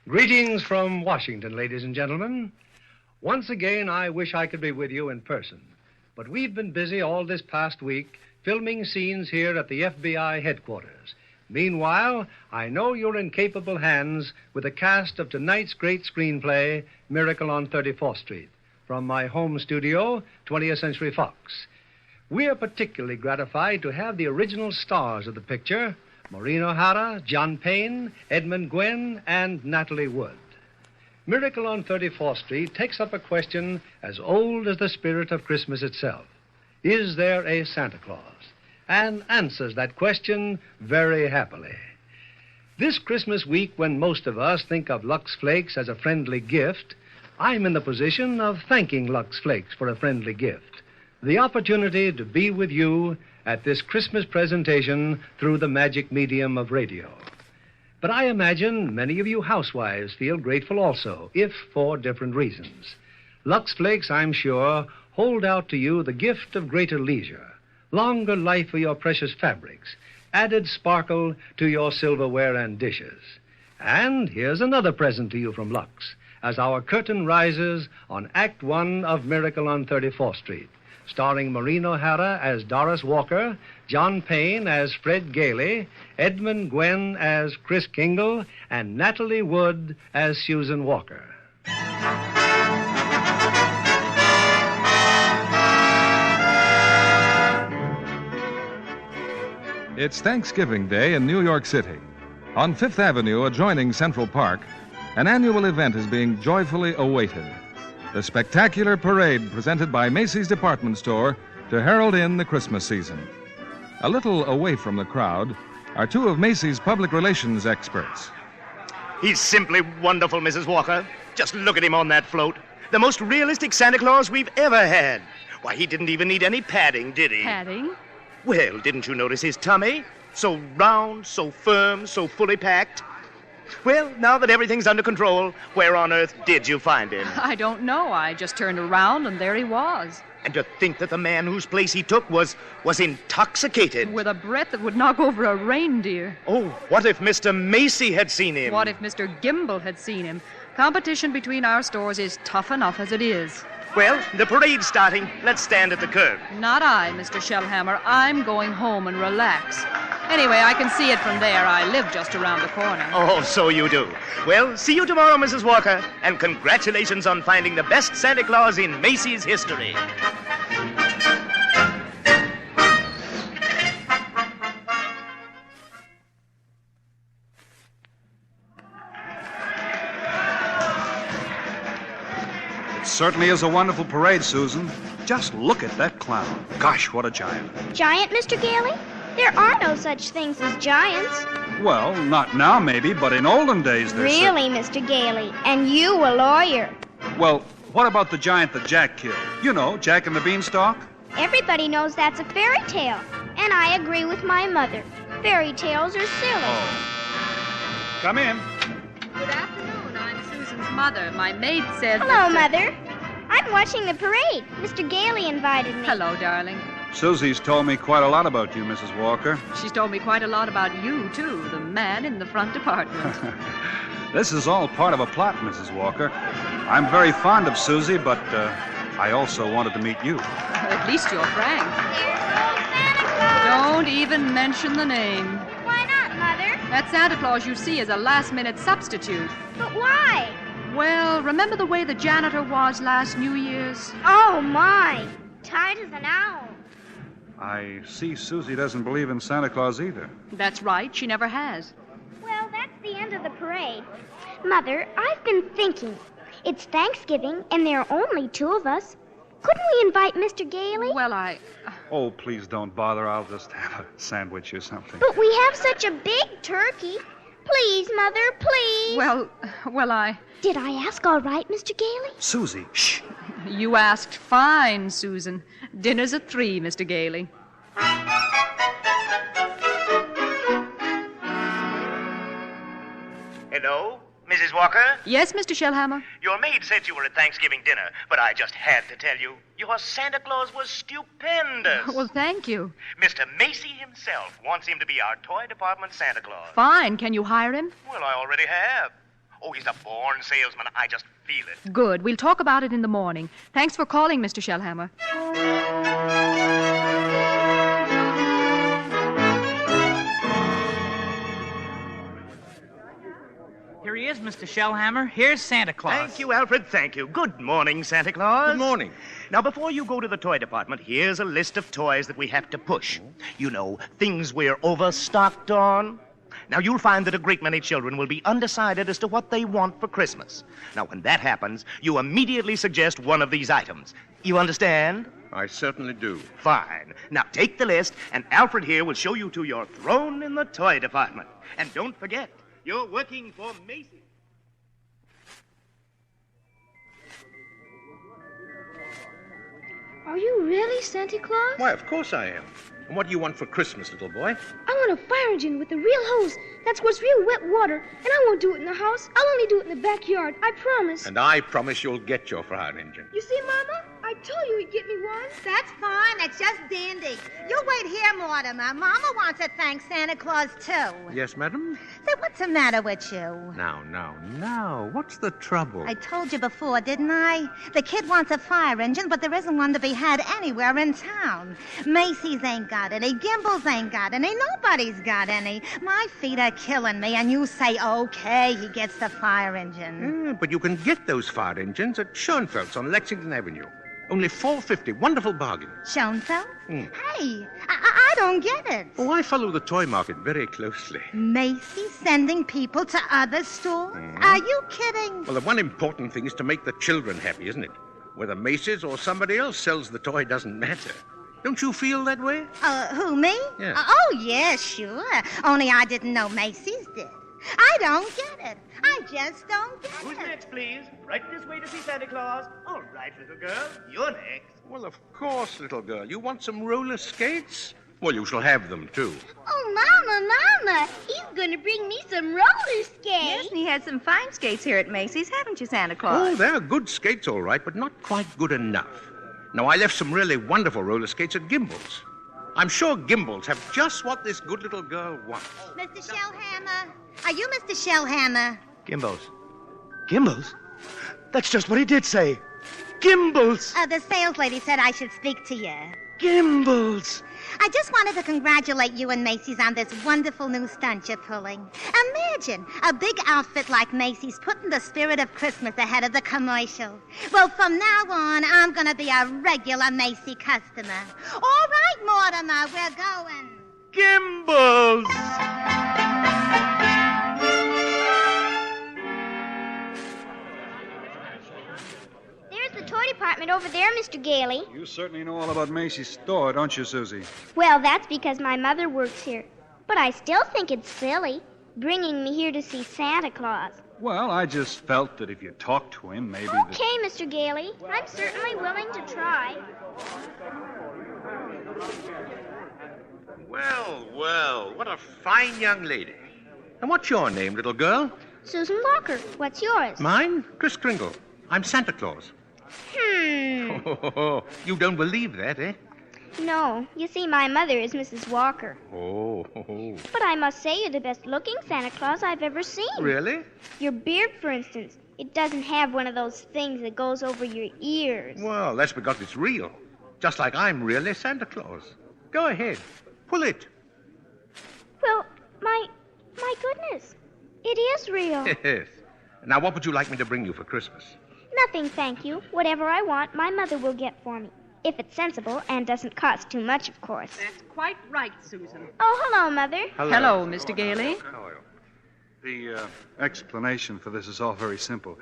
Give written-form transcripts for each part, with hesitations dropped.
Greetings from Washington, ladies and gentlemen. Once again, I wish I could be with you in person. But we've been busy all this past week filming scenes here at the FBI headquarters. Meanwhile, I know you're in capable hands with the cast of tonight's great screenplay, Miracle on 34th Street, from my home studio, 20th Century Fox. We're particularly gratified to have the original stars of the picture, Maureen O'Hara, John Payne, Edmund, Gwenn, and Natalie Wood. Miracle on 34th Street takes up a question as old as the spirit of Christmas itself. Is there a Santa Claus? And answers that question very happily. This Christmas week, when most of us think of Lux Flakes as a friendly gift, I'm in the position of thanking Lux Flakes for a friendly gift. The opportunity to be with you at this Christmas presentation through the magic medium of radio. But I imagine many of you housewives feel grateful also, if for different reasons. Lux Flakes, I'm sure, hold out to you the gift of greater leisure, longer life for your precious fabrics, added sparkle to your silverware and dishes. And here's another present to you from Lux, as our curtain rises on Act One of Miracle on 34th Street, starring Maureen O'Hara as Doris Walker, John Payne as Fred Gailey, Edmund Gwenn as Kris Kringle, and Natalie Wood as Susan Walker. It's Thanksgiving Day in New York City. On Fifth Avenue, adjoining Central Park, an annual event is being joyfully awaited. The spectacular parade presented by Macy's department store to herald in the Christmas season. A little away from the crowd are two of Macy's public relations experts. He's simply wonderful, Mrs. Walker. Just look at him on that float. The most realistic Santa Claus we've ever had. Why, he didn't even need any padding, did he? Padding? Well, didn't you notice his tummy? So round, so firm, so fully packed. Well, now that everything's under control, where on earth did you find him? I don't know. I just turned around and there he was. And to think that the man whose place he took was intoxicated. With a breath that would knock over a reindeer. Oh, what if Mr. Macy had seen him? What if Mr. Gimble had seen him? Competition between our stores is tough enough as it is. Well, the parade's starting. Let's stand at the curb. Not I, Mr. Shellhammer. I'm going home and relax. Anyway, I can see it from there. I live just around the corner. Oh, so you do. Well, see you tomorrow, Mrs. Walker. And congratulations on finding the best Santa Claus in Macy's history. Certainly is a wonderful parade, Susan. Just look at that clown. Gosh, what a giant. Giant, Mr. Gailey? There are no such things as giants. Well, not now, maybe, but in olden days there's... Really, Mr. Gailey? And you a lawyer? Well, what about the giant that Jack killed? You know, Jack and the Beanstalk? Everybody knows that's a fairy tale. And I agree with my mother. Fairy tales are silly. Oh. Come in. Good afternoon. I'm Susan's mother. My maid said... Hello, Mother. I'm watching the parade. Mr. Gailey invited me. Hello, darling. Susie's told me quite a lot about you, Mrs. Walker. She's told me quite a lot about you, too, the man in the front department. This is all part of a plot, Mrs. Walker. I'm very fond of Susie, but I also wanted to meet you. At least you're frank. Here goes Santa Claus. Don't even mention the name. Why not, Mother? That Santa Claus you see is a last-minute substitute. But why? Well, remember the way the janitor was last New Year's? Oh, my. Tight as an owl. I see Susie doesn't believe in Santa Claus either. That's right. She never has. Well, that's the end of the parade. Mother, I've been thinking. It's Thanksgiving, and there are only two of us. Couldn't we invite Mr. Gailey? Well, Oh, please don't bother. I'll just have a sandwich or something. But we have such a big turkey. Please, Mother, please. Well, Did I ask all right, Mr. Gailey? Susie, shh. You asked fine, Susan. Dinner's at 3, Mr. Gailey. Hello, Mrs. Walker? Yes, Mr. Shellhammer? Your maid said you were at Thanksgiving dinner, but I just had to tell you, your Santa Claus was stupendous. Well, thank you. Mr. Macy himself wants him to be our toy department Santa Claus. Fine. Can you hire him? Well, I already have. Oh, he's a born salesman. I just feel it. Good. We'll talk about it in the morning. Thanks for calling, Mr. Shellhammer. Here he is, Mr. Shellhammer. Here's Santa Claus. Thank you, Alfred. Thank you. Good morning, Santa Claus. Good morning. Now, before you go to the toy department, here's a list of toys that we have to push. You know, things we're overstocked on. Now, you'll find that a great many children will be undecided as to what they want for Christmas. Now, when that happens, you immediately suggest one of these items. You understand? I certainly do. Fine. Now, take the list, and Alfred here will show you to your throne in the toy department. And don't forget, you're working for Macy. Are you really Santa Claus? Why, of course I am. And what do you want for Christmas, little boy? I want a fire engine with a real hose that squirts real wet water, and I won't do it in the house. I'll only do it in the backyard. I promise. And I promise you'll get your fire engine. You see, Mama? I told you he'd get me one. That's fine. That's just dandy. You wait here, Mortimer. Mama wants to thank Santa Claus, too. Yes, madam? Say, what's the matter with you? Now. What's the trouble? I told you before, didn't I? The kid wants a fire engine, but there isn't one to be had anywhere in town. Macy's ain't got any. Gimbel's ain't got any. Nobody's got any. My feet are killing me, and you say, okay, he gets the fire engine. Yeah, but you can get those fire engines at Schoenfeld's on Lexington Avenue. Only $4.50. Wonderful bargain. Schoenfeld? Hey, I don't get it. Oh, I follow the toy market very closely. Macy sending people to other stores? Are you kidding? Well, the one important thing is to make the children happy, isn't it? Whether Macy's or somebody else sells the toy doesn't matter. Don't you feel that way? Who, me? Yeah. Oh, yeah, sure. Only I didn't know Macy's did. I don't get it. I just don't get Who's it. next, please? Right this way to see Santa Claus. All right, little girl. You're next. Well, of course, little girl. You want some roller skates? Well, you shall have them, too. Oh, Mama, he's going to bring me some roller skates. Yes, and he had some fine skates here at Macy's, haven't you, Santa Claus? Oh, they're good skates, all right, but not quite good enough. Now, I left some really wonderful roller skates at Gimbel's. I'm sure Gimbel's have just what this good little girl wants. Mr. Shellhammer. Are you Mr. Shellhammer? Gimbel's. Gimbel's? That's just what he did say. Gimbel's. The sales lady said I should speak to you. Gimbel's. I just wanted to congratulate you and Macy's on this wonderful new stunt you're pulling. Imagine a big outfit like Macy's putting the spirit of Christmas ahead of the commercial. Well, from now on, I'm going to be a regular Macy customer. All right, Mortimer, we're going. Gimbel's. There's the toy department over there, Mr. Gailey. You certainly know all about Macy's store, don't you, Susie? Well, that's because my mother works here. But I still think it's silly, bringing me here to see Santa Claus. Well, I just felt that if you talked to him, maybe... Okay, Mr. Gailey. I'm certainly willing to try. Well, what a fine young lady. And what's your name, little girl? Susan Walker. What's yours? Mine? Kris Kringle. I'm Santa Claus. Oh, you don't believe that, eh? No. You see, my mother is Mrs. Walker. Oh. But I must say you're the best-looking Santa Claus I've ever seen. Really? Your beard, for instance. It doesn't have one of those things that goes over your ears. Well, that's because it's real. Just like I'm really Santa Claus. Go ahead. Pull it. Well, my goodness. It is real. Yes. Now, what would you like me to bring you for Christmas? Nothing, thank you. Whatever I want, my mother will get for me. If it's sensible and doesn't cost too much, of course. That's quite right, Susan. Oh, hello, Mother. Hello, Mr. Gailey. How are you? The explanation for this is all very simple.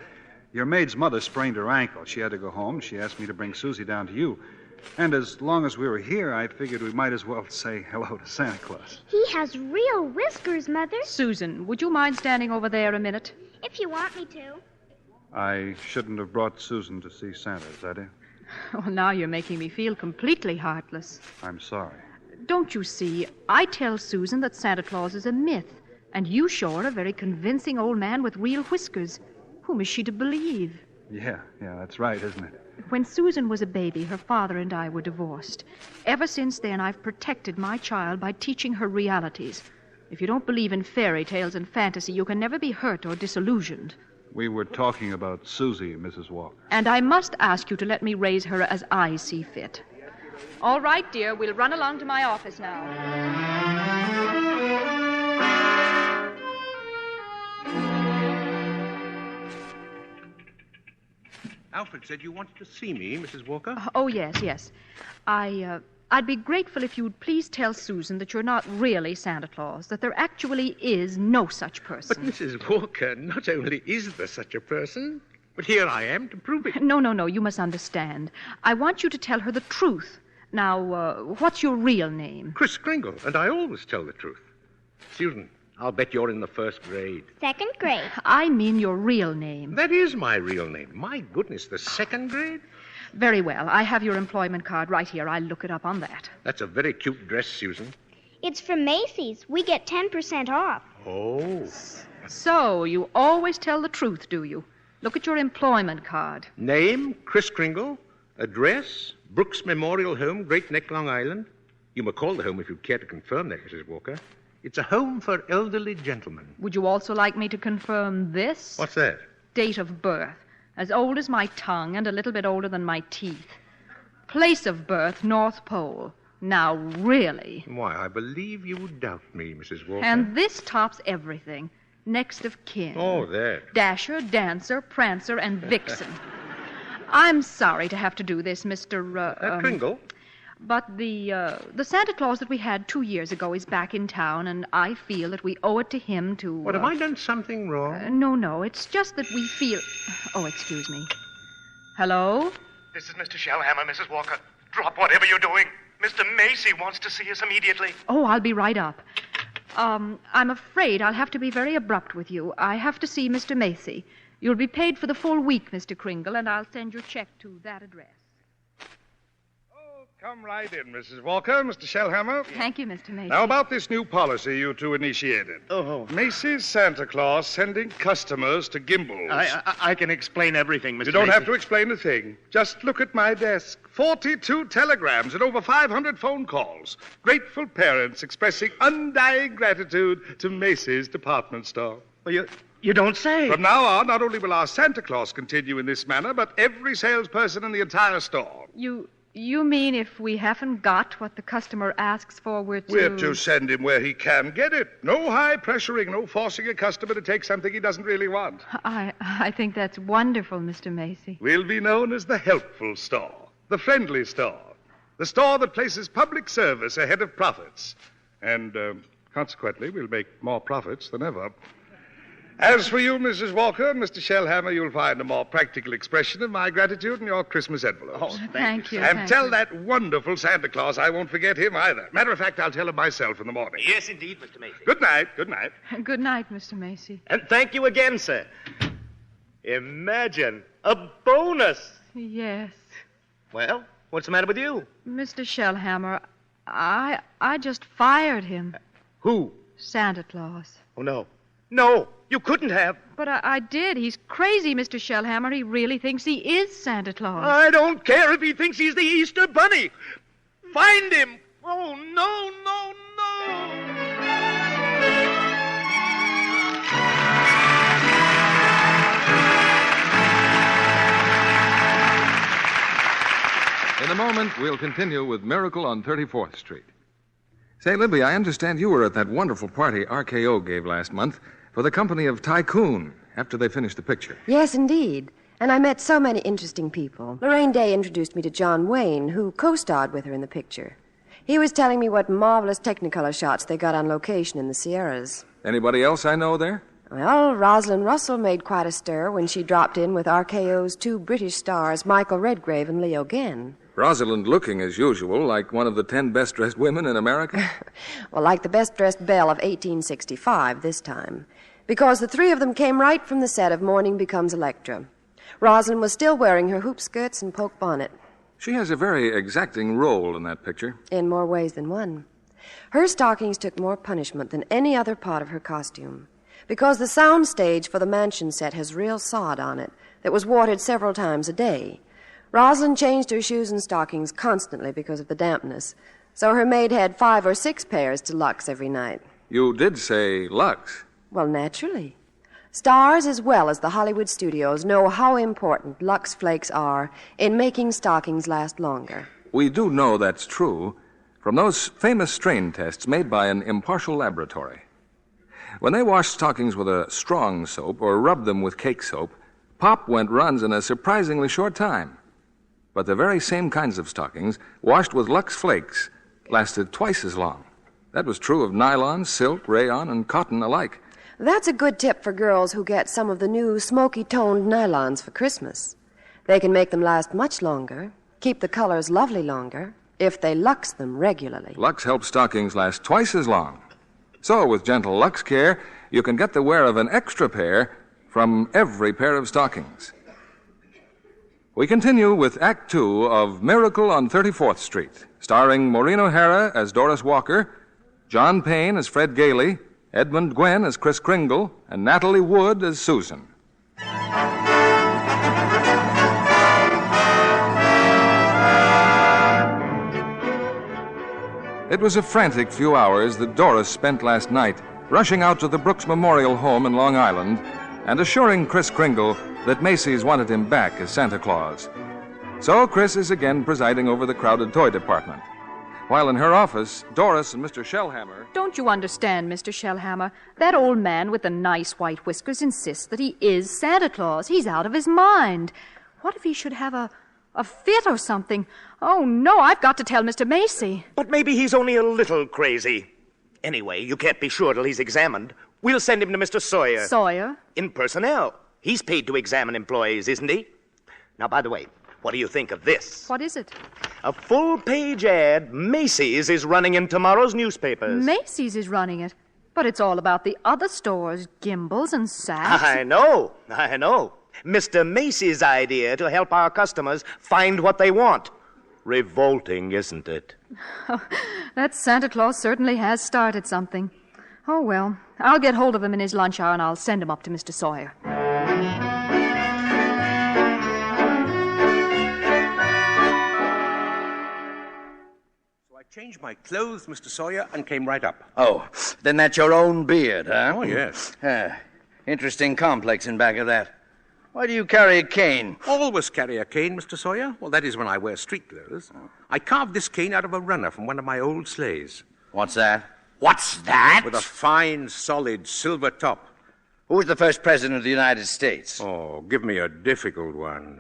Your maid's mother sprained her ankle. She had to go home. She asked me to bring Susie down to you. And as long as we were here, I figured we might as well say hello to Santa Claus. He has real whiskers, Mother. Susan, would you mind standing over there a minute? If you want me to. I shouldn't have brought Susan to see Santa, is that it? Oh, now you're making me feel completely heartless. I'm sorry. Don't you see, I tell Susan that Santa Claus is a myth, and you show her a very convincing old man with real whiskers. Whom is she to believe? Yeah, that's right, isn't it? When Susan was a baby, her father and I were divorced. Ever since then, I've protected my child by teaching her realities. If you don't believe in fairy tales and fantasy, you can never be hurt or disillusioned. We were talking about Susie, Mrs. Walker. And I must ask you to let me raise her as I see fit. All right, dear. We'll run along to my office now. Alfred said you wanted to see me, Mrs. Walker. Oh, yes. I'd be grateful if you'd please tell Susan that you're not really Santa Claus, that there actually is no such person. But, Mrs. Walker, not only is there such a person, but here I am to prove it. No, you must understand. I want you to tell her the truth. Now, what's your real name? Kris Kringle, and I always tell the truth. Susan, I'll bet you're in the first grade. Second grade. I mean your real name. That is my real name. My goodness, the second grade? Very well. I have your employment card right here. I'll look it up on that. That's a very cute dress, Susan. It's from Macy's. We get 10% off. Oh. So, you always tell the truth, do you? Look at your employment card. Name, Kris Kringle. Address, Brooks Memorial Home, Great Neck, Long Island. You may call the home if you care to confirm that, Mrs. Walker. It's a home for elderly gentlemen. Would you also like me to confirm this? What's that? Date of birth. As old as my tongue and a little bit older than my teeth. Place of birth, North Pole. Now, really. Why, I believe you doubt me, Mrs. Walker. And this tops everything. Next of kin. Oh, that. Dasher, Dancer, Prancer, and Vixen. I'm sorry to have to do this, Mr. Kringle? But the Santa Claus that we had 2 years ago is back in town, and I feel that we owe it to him to... What, have I done something wrong? No. It's just that we feel... Oh, excuse me. Hello? This is Mr. Shellhammer, Mrs. Walker. Drop whatever you're doing. Mr. Macy wants to see us immediately. Oh, I'll be right up. I'm afraid I'll have to be very abrupt with you. I have to see Mr. Macy. You'll be paid for the full week, Mr. Kringle, and I'll send your check to that address. Come right in, Mrs. Walker, Mr. Shellhammer. Thank you, Mr. Macy. Now, about this new policy you two initiated. Oh. Macy's Santa Claus sending customers to Gimbel's. I can explain everything, Mr. You don't Macy. have to explain a thing. Just look at my desk. 42 telegrams and over 500 phone calls. Grateful parents expressing undying gratitude to Macy's department store. Well, you don't say. From now on, not only will our Santa Claus continue in this manner, but every salesperson in the entire store. You mean if we haven't got what the customer asks for, we're to send him where he can get it. No high pressuring, no forcing a customer to take something he doesn't really want. I think that's wonderful, Mr. Macy. We'll be known as the helpful store, the friendly store, the store that places public service ahead of profits. And consequently, we'll make more profits than ever. As for you, Mrs. Walker and Mr. Shellhammer, you'll find a more practical expression of my gratitude in your Christmas envelopes. Oh, thank you. And tell that wonderful Santa Claus I won't forget him either. Matter of fact, I'll tell him myself in the morning. Yes, indeed, Mr. Macy. Good night. Good night. Good night, Mr. Macy. And thank you again, sir. Imagine a bonus. Yes. Well, what's the matter with you? Mr. Shellhammer, I just fired him. Who? Santa Claus. Oh, no. No, you couldn't have. But I did. He's crazy, Mr. Shellhammer. He really thinks he is Santa Claus. I don't care if he thinks he's the Easter Bunny. Find him. Oh, no. In a moment, we'll continue with Miracle on 34th Street. Say, Libby, I understand you were at that wonderful party RKO gave last month for the company of Tycoon after they finished the picture. Yes, indeed. And I met so many interesting people. Lorraine Day introduced me to John Wayne, who co-starred with her in the picture. He was telling me what marvelous Technicolor shots they got on location in the Sierras. Anybody else I know there? Well, Rosalind Russell made quite a stir when she dropped in with RKO's two British stars, Michael Redgrave and Leo Genn. Rosalind looking, as usual, like one of the 10 best-dressed women in America? Well, like the best-dressed belle of 1865 this time. Because the three of them came right from the set of Morning Becomes Electra. Rosalind was still wearing her hoop skirts and poke bonnet. She has a very exacting role in that picture. In more ways than one. Her stockings took more punishment than any other part of her costume. Because the sound stage for the mansion set has real sod on it that was watered several times a day. Rosalind changed her shoes and stockings constantly because of the dampness, so her maid had 5 or 6 pairs to Lux every night. You did say Lux. Well, naturally. Stars as well as the Hollywood studios know how important Lux Flakes are in making stockings last longer. We do know that's true from those famous strain tests made by an impartial laboratory. When they washed stockings with a strong soap or rubbed them with cake soap, pop went runs in a surprisingly short time. But the very same kinds of stockings, washed with Lux Flakes, lasted twice as long. That was true of nylon, silk, rayon, and cotton alike. That's a good tip for girls who get some of the new smoky-toned nylons for Christmas. They can make them last much longer, keep the colors lovely longer, if they Lux them regularly. Lux helps stockings last twice as long. So, with gentle Lux care, you can get the wear of an extra pair from every pair of stockings. We continue with Act Two of Miracle on 34th Street, starring Maureen O'Hara as Doris Walker, John Payne as Fred Gailey, Edmund Gwenn as Kris Kringle, and Natalie Wood as Susan. It was a frantic few hours that Doris spent last night rushing out to the Brooks Memorial Home in Long Island and assuring Kris Kringle that Macy's wanted him back as Santa Claus. So Kris is again presiding over the crowded toy department. While in her office, Doris and Mr. Shellhammer... Don't you understand, Mr. Shellhammer? That old man with the nice white whiskers insists that he is Santa Claus. He's out of his mind. What if he should have a fit or something? Oh, no, I've got to tell Mr. Macy. But maybe he's only a little crazy. Anyway, you can't be sure till he's examined. We'll send him to Mr. Sawyer. Sawyer? In personnel. He's paid to examine employees, isn't he? Now, by the way, what do you think of this? What is it? A full-page ad Macy's is running in tomorrow's newspapers. Macy's is running it. But it's all about the other stores, Gimbel's and Saks. I know. Mr. Macy's idea to help our customers find what they want. Revolting, isn't it? That Santa Claus certainly has started something. Oh, well, I'll get hold of him in his lunch hour and I'll send him up to Mr. Sawyer. Changed my clothes, Mr. Sawyer, and came right up. Oh, then that's your own beard, huh? Oh, yes. Interesting complex in back of that. Why do you carry a cane? Always carry a cane, Mr. Sawyer. Well, that is when I wear street clothes. I carved this cane out of a runner from one of my old sleighs. What's that? What's that? With a fine, solid silver top. Who was the first president of the United States? Oh, give me a difficult one.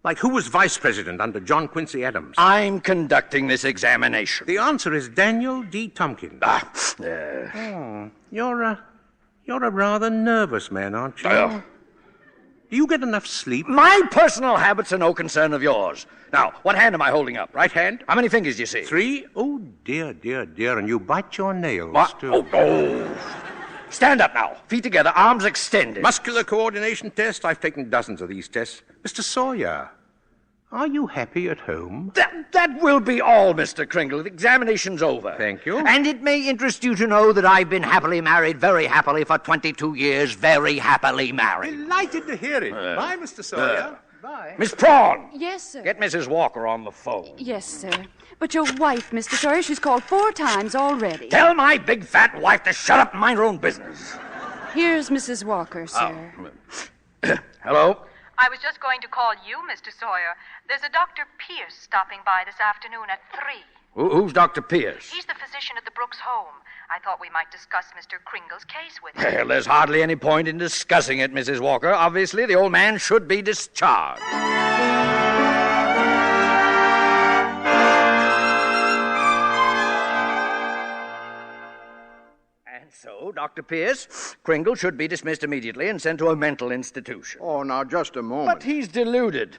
Like who was vice president under John Quincy Adams? I'm conducting this examination. The answer is Daniel D. Tompkins. You're a rather nervous man, aren't you? Do you get enough sleep? My personal habits are no concern of yours. Now, what hand am I holding up? Right hand. How many fingers do you see? 3. Oh, dear, and you bite your nails, what? too. Oh. Stand up now. Feet together, arms extended. Muscular coordination test. I've taken dozens of these tests. Mr. Sawyer, are you happy at home? That will be all, Mr. Kringle. The examination's over. Thank you. And it may interest you to know that I've been happily married, very happily, for 22 years, very happily married. Delighted to hear it. Bye, Mr. Sawyer. Bye. Miss Prawn. Yes, sir. Get Mrs. Walker on the phone. Yes, sir. But your wife, Mr. Sawyer, she's called 4 times already. Tell my big fat wife to shut up and mind her own business. Here's Mrs. Walker, sir. Oh. Hello? I was just going to call you, Mr. Sawyer. There's a Dr. Pierce stopping by this afternoon at 3. Who's Dr. Pierce? He's the physician at the Brooks home. I thought we might discuss Mr. Kringle's case with him. Well, there's hardly any point in discussing it, Mrs. Walker. Obviously, the old man should be discharged. So, Dr. Pierce, Kringle should be dismissed immediately and sent to a mental institution. Oh, now, just a moment. But he's deluded,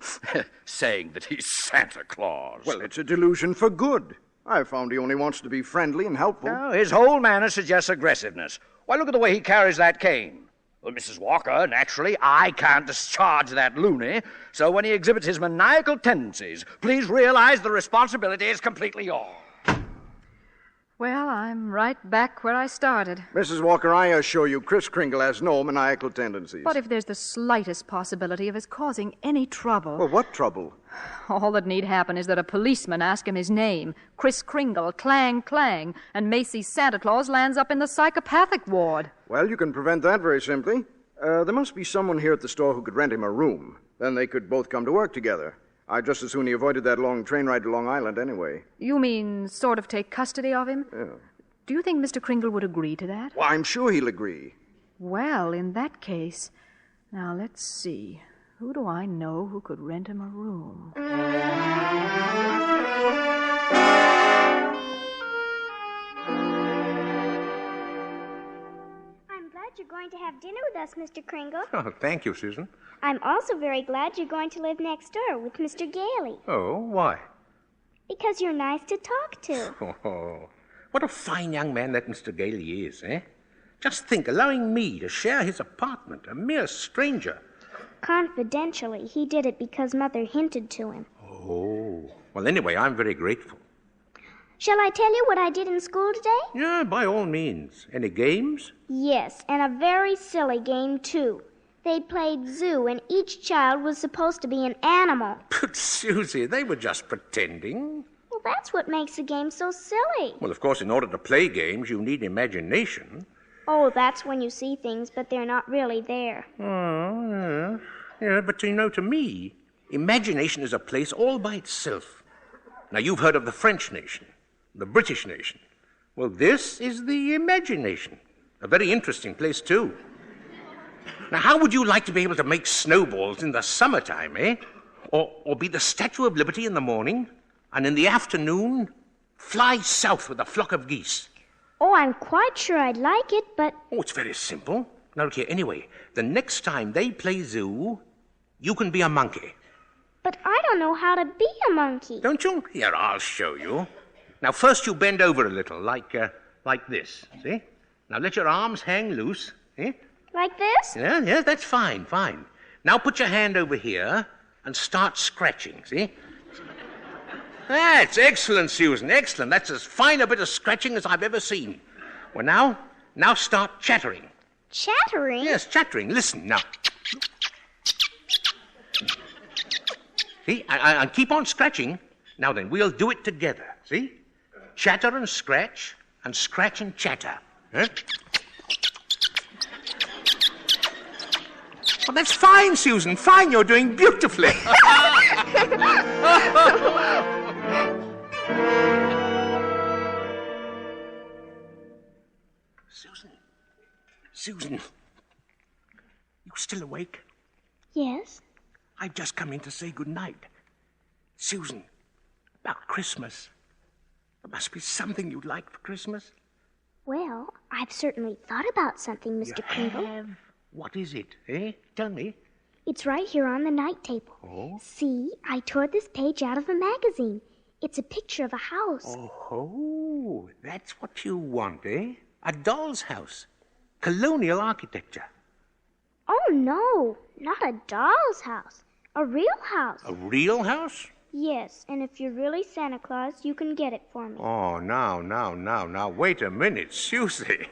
saying that he's Santa Claus. Well, it's a delusion for good. I found he only wants to be friendly and helpful. No, his whole manner suggests aggressiveness. Why, look at the way he carries that cane. Well, Mrs. Walker, naturally, I can't discharge that loony, so when he exhibits his maniacal tendencies, please realize the responsibility is completely yours. Well, I'm right back where I started. Mrs. Walker, I assure you, Kris Kringle has no maniacal tendencies. But if there's the slightest possibility of his causing any trouble... Well, what trouble? All that need happen is that a policeman asks him his name, Kris Kringle, clang, clang, and Macy's Santa Claus lands up in the psychopathic ward. Well, you can prevent that very simply. There must be someone here at the store who could rent him a room. Then they could both come to work together. I'd just as soon he avoided that long train ride to Long Island anyway. You mean sort of take custody of him? Yeah. Do you think Mr. Kringle would agree to that? Well, I'm sure he'll agree. Well, in that case... Now, let's see. Who do I know who could rent him a room? You're going to have dinner with us, Mr. Kringle. Oh, thank you, Susan. I'm also very glad you're going to live next door with Mr. Gailey. Oh, why? Because you're nice to talk to. Oh, what a fine young man that Mr. Gailey is, eh? Just think, allowing me to share his apartment, a mere stranger. Confidentially, he did it because Mother hinted to him. Oh, well, anyway, I'm very grateful. Shall I tell you what I did in school today? Yeah, by all means. Any games? Yes, and a very silly game, too. They played zoo, and each child was supposed to be an animal. But, Susie, they were just pretending. Well, that's what makes the game so silly. Well, of course, in order to play games, you need imagination. Oh, that's when you see things, but they're not really there. Oh, yeah, but you know, to me, imagination is a place all by itself. Now, you've heard of the French nation. The British nation. Well, this is the imagination. A very interesting place, too. Now, how would you like to be able to make snowballs in the summertime, eh? Or be the Statue of Liberty in the morning, and in the afternoon, fly south with a flock of geese? Oh, I'm quite sure I'd like it, but... Oh, it's very simple. Now, look here, anyway, the next time they play zoo, you can be a monkey. But I don't know how to be a monkey. Don't you? Here, I'll show you. Now, first you bend over a little, like this, see? Now, let your arms hang loose, eh? Like this? Yeah, that's fine. Now, put your hand over here and start scratching, see? That's excellent, Susan, excellent. That's as fine a bit of scratching as I've ever seen. Well, now start chattering. Chattering? Yes, chattering. Listen, now. See? And keep on scratching. Now then, we'll do it together, see? Chatter and scratch and chatter. Huh? Well, that's fine, Susan. Fine, you're doing beautifully. Susan, you still awake? Yes. I've just come in to say good night. Susan, about Christmas. There must be something you'd like for Christmas. Well, I've certainly thought about something, Mr. Kringle. Have? What is it, eh? Tell me. It's right here on the night table. Oh? See, I tore this page out of a magazine. It's a picture of a house. Oh, that's what you want, eh? A doll's house. Colonial architecture. Oh, no, not a doll's house. A real house. A real house? Yes, and if you're really Santa Claus, you can get it for me. Oh, now, wait a minute, Susie.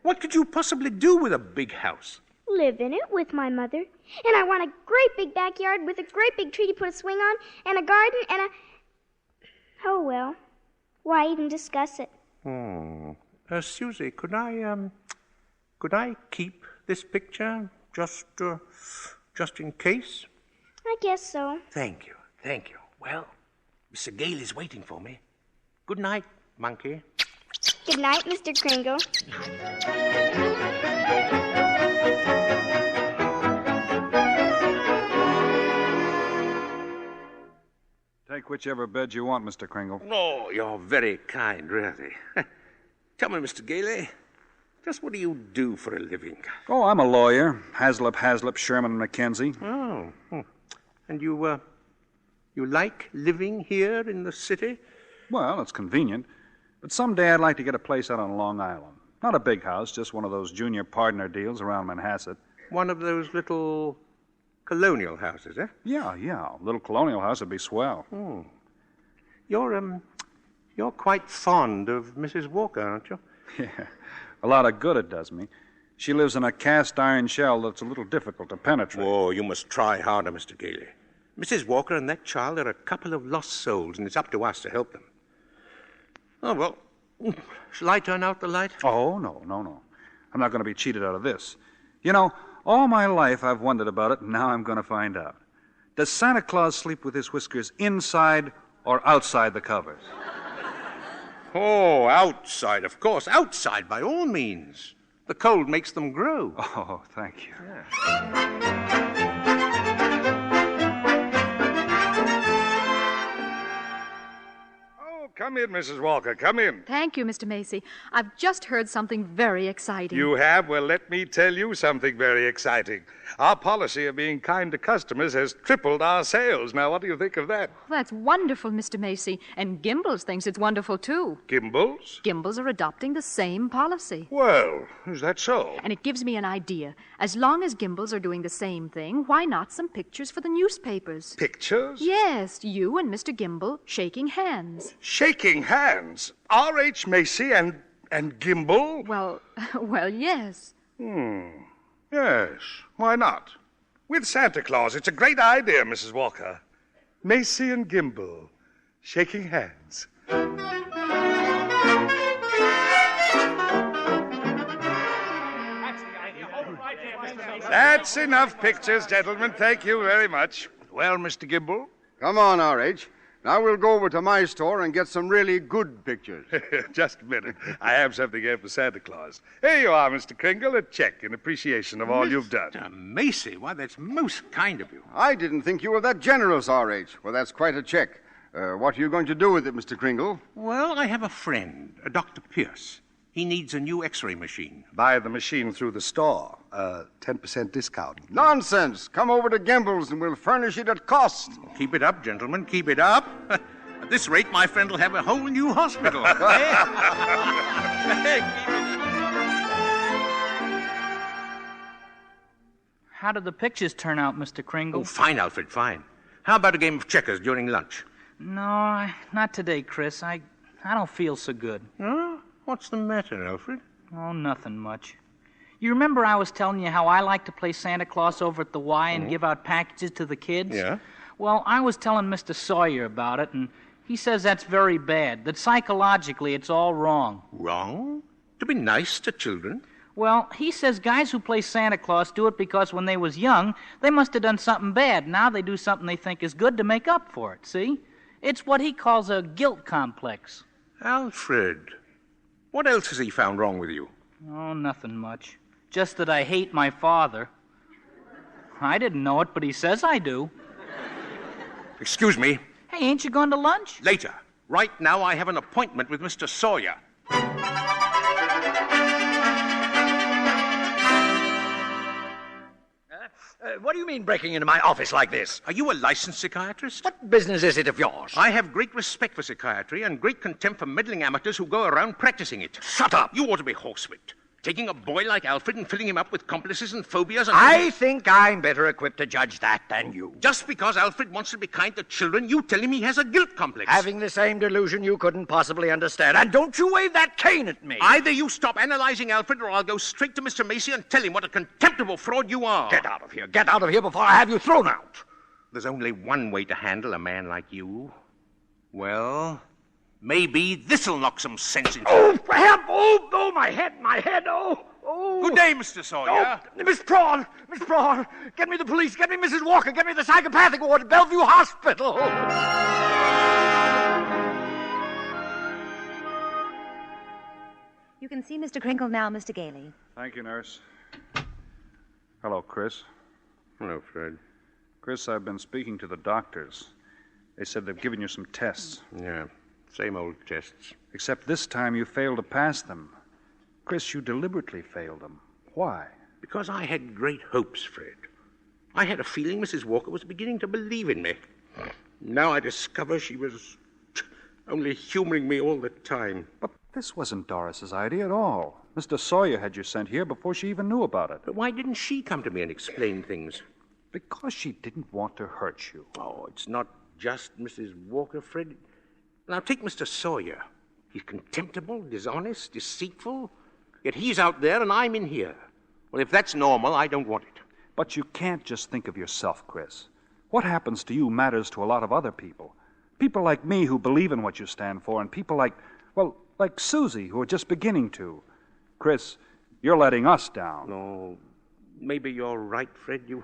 What could you possibly do with a big house? Live in it with my mother. And I want a great big backyard with a great big tree to put a swing on, and a garden, and a... Oh, well, why even discuss it? Susie, could I keep this picture just in case? I guess so. Thank you. Well, Mr. Gale is waiting for me. Good night, monkey. Good night, Mr. Kringle. Take whichever bed you want, Mr. Kringle. Oh, you're very kind, really. Tell me, Mr. Gailey, just what do you do for a living? Oh, I'm a lawyer. Haslip, Sherman, and McKenzie. Oh. And you like living here in the city? Well, it's convenient. But someday I'd like to get a place out on Long Island. Not a big house, just one of those junior partner deals around Manhasset. One of those little colonial houses, eh? Yeah. A little colonial house would be swell. You're You're quite fond of Mrs. Walker, aren't you? Yeah. A lot of good it does me. She lives in a cast iron shell that's a little difficult to penetrate. Oh, you must try harder, Mr. Gailey. Mrs. Walker and that child are a couple of lost souls, and it's up to us to help them. Oh, well, shall I turn out the light? Oh, no. I'm not going to be cheated out of this. You know, all my life I've wondered about it, and now I'm going to find out. Does Santa Claus sleep with his whiskers inside or outside the covers? Oh, outside, of course. Outside, by all means. The cold makes them grow. Oh, thank you. Yeah. Come in, Mrs. Walker. Come in. Thank you, Mr. Macy. I've just heard something very exciting. You have? Well, let me tell you something very exciting. Our policy of being kind to customers has tripled our sales. Now, what do you think of that? That's wonderful, Mr. Macy. And Gimbels thinks it's wonderful, too. Gimbels? Gimbels are adopting the same policy. Well, is that so? And it gives me an idea. As long as Gimbels are doing the same thing, why not some pictures for the newspapers? Pictures? Yes, you and Mr. Gimbel shaking hands. Shaking hands? R.H. Macy and Gimbel? Well, yes. Yes, why not? With Santa Claus, it's a great idea, Mrs. Walker. Macy and Gimbel, shaking hands. That's enough pictures, gentlemen. Thank you very much. Well, Mr. Gimbel? Come on, R.H. Now we'll go over to my store and get some really good pictures. Just a minute. I have something here for Santa Claus. Here you are, Mr. Kringle, a check in appreciation of all you've done. Macy, why, that's most kind of you. I didn't think you were that generous, R.H. Well, that's quite a check. What are you going to do with it, Mr. Kringle? Well, I have a friend, a Dr. Pierce. He needs a new X-ray machine. Buy the machine through the store. 10% discount. Nonsense. Come over to Gimbel's and we'll furnish it at cost. Keep it up, gentlemen. Keep it up. At this rate, my friend will have a whole new hospital. How did the pictures turn out, Mr. Kringle? Oh, fine, Alfred, fine. How about a game of checkers during lunch? No, not today, Kris. I don't feel so good. Huh? What's the matter, Alfred? Oh, nothing much. You remember I was telling you how I like to play Santa Claus over at the Y and give out packages to the kids? Yeah? Well, I was telling Mr. Sawyer about it, and he says that's very bad, that psychologically it's all wrong. Wrong? To be nice to children? Well, he says guys who play Santa Claus do it because when they was young, they must have done something bad. Now they do something they think is good to make up for it, see? It's what he calls a guilt complex. Alfred, what else has he found wrong with you? Oh, nothing much. Just that I hate my father. I didn't know it, but he says I do. Excuse me. Hey, ain't you going to lunch? Later. Right now I have an appointment with Mr. Sawyer. What do you mean breaking into my office like this? Are you a licensed psychiatrist? What business is it of yours? I have great respect for psychiatry and great contempt for meddling amateurs who go around practicing it. Shut up! You ought to be horsewhipped. Taking a boy like Alfred and filling him up with complices and phobias and... I think I'm better equipped to judge that than you. Just because Alfred wants to be kind to children, you tell him he has a guilt complex. Having the same delusion you couldn't possibly understand. And don't you wave that cane at me. Either you stop analyzing Alfred or I'll go straight to Mr. Macy and tell him what a contemptible fraud you are. Get out of here. Get out of here before I have you thrown out. There's only one way to handle a man like you. Well, maybe this'll knock some sense into you. Oh, help! Oh, my head, oh. Oh. Good day, Mr. Sawyer. Oh, Miss Prawn, get me the police, get me Mrs. Walker, get me the psychopathic ward at Bellevue Hospital. You can see Mr. Kringle now, Mr. Gailey. Thank you, nurse. Hello, Kris. Hello, Fred. Kris, I've been speaking to the doctors. They said they've given you some tests. Yeah, same old tests. Except this time you failed to pass them. Kris, you deliberately failed them. Why? Because I had great hopes, Fred. I had a feeling Mrs. Walker was beginning to believe in me. Now I discover she was only humoring me all the time. But this wasn't Doris's idea at all. Mr. Sawyer had you sent here before she even knew about it. But why didn't she come to me and explain things? Because she didn't want to hurt you. Oh, it's not just Mrs. Walker, Fred. Now, take Mr. Sawyer. He's contemptible, dishonest, deceitful. Yet he's out there and I'm in here. Well, if that's normal, I don't want it. But you can't just think of yourself, Kris. What happens to you matters to a lot of other people. People like me who believe in what you stand for, and people like Susie, who are just beginning to. Kris, you're letting us down. No, maybe you're right, Fred. You...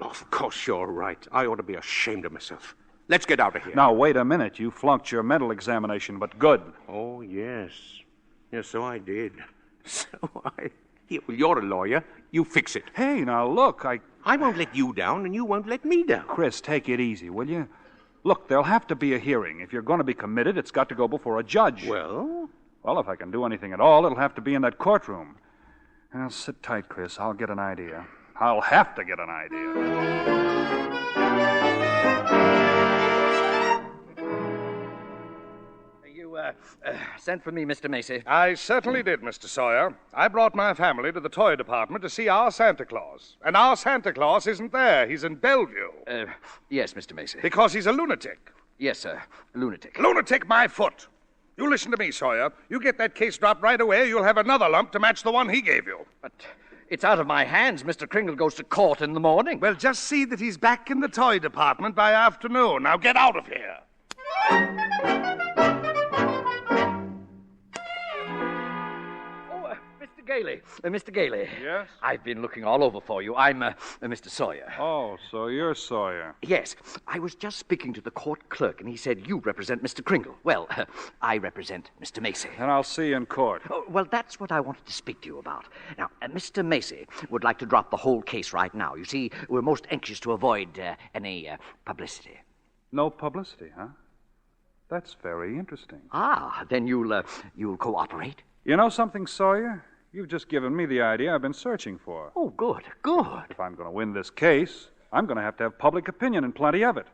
Of course you're right. I ought to be ashamed of myself. Let's get out of here. Now, wait a minute. You flunked your mental examination, but good. Oh, yes. Yes, so I did. Well, you're a lawyer. You fix it. Hey, now look, I won't let you down, and you won't let me down. Kris, take it easy, will you? Look, there'll have to be a hearing. If you're going to be committed, it's got to go before a judge. Well, if I can do anything at all, it'll have to be in that courtroom. Now, sit tight, Kris. I'll get an idea. I'll have to get an idea. Sent for me, Mr. Macy. I certainly did, Mr. Sawyer. I brought my family to the toy department to see our Santa Claus. And our Santa Claus isn't there. He's in Bellevue. Yes, Mr. Macy. Because he's a lunatic. Yes, sir. Lunatic. Lunatic, my foot. You listen to me, Sawyer. You get that case dropped right away, you'll have another lump to match the one he gave you. But it's out of my hands. Mr. Kringle goes to court in the morning. Well, just see that he's back in the toy department by afternoon. Now get out of here. Mr. Gailey. Yes? I've been looking all over for you. I'm Mr. Sawyer. Oh, so you're Sawyer. Yes. I was just speaking to the court clerk, and he said you represent Mr. Kringle. Well, I represent Mr. Macy. And I'll see you in court. Oh, well, that's what I wanted to speak to you about. Now, Mr. Macy would like to drop the whole case right now. You see, we're most anxious to avoid any publicity. No publicity, huh? That's very interesting. Ah, then you'll cooperate? You know something, Sawyer? You've just given me the idea I've been searching for. Oh, good, good. If I'm going to win this case, I'm going to have public opinion and plenty of it.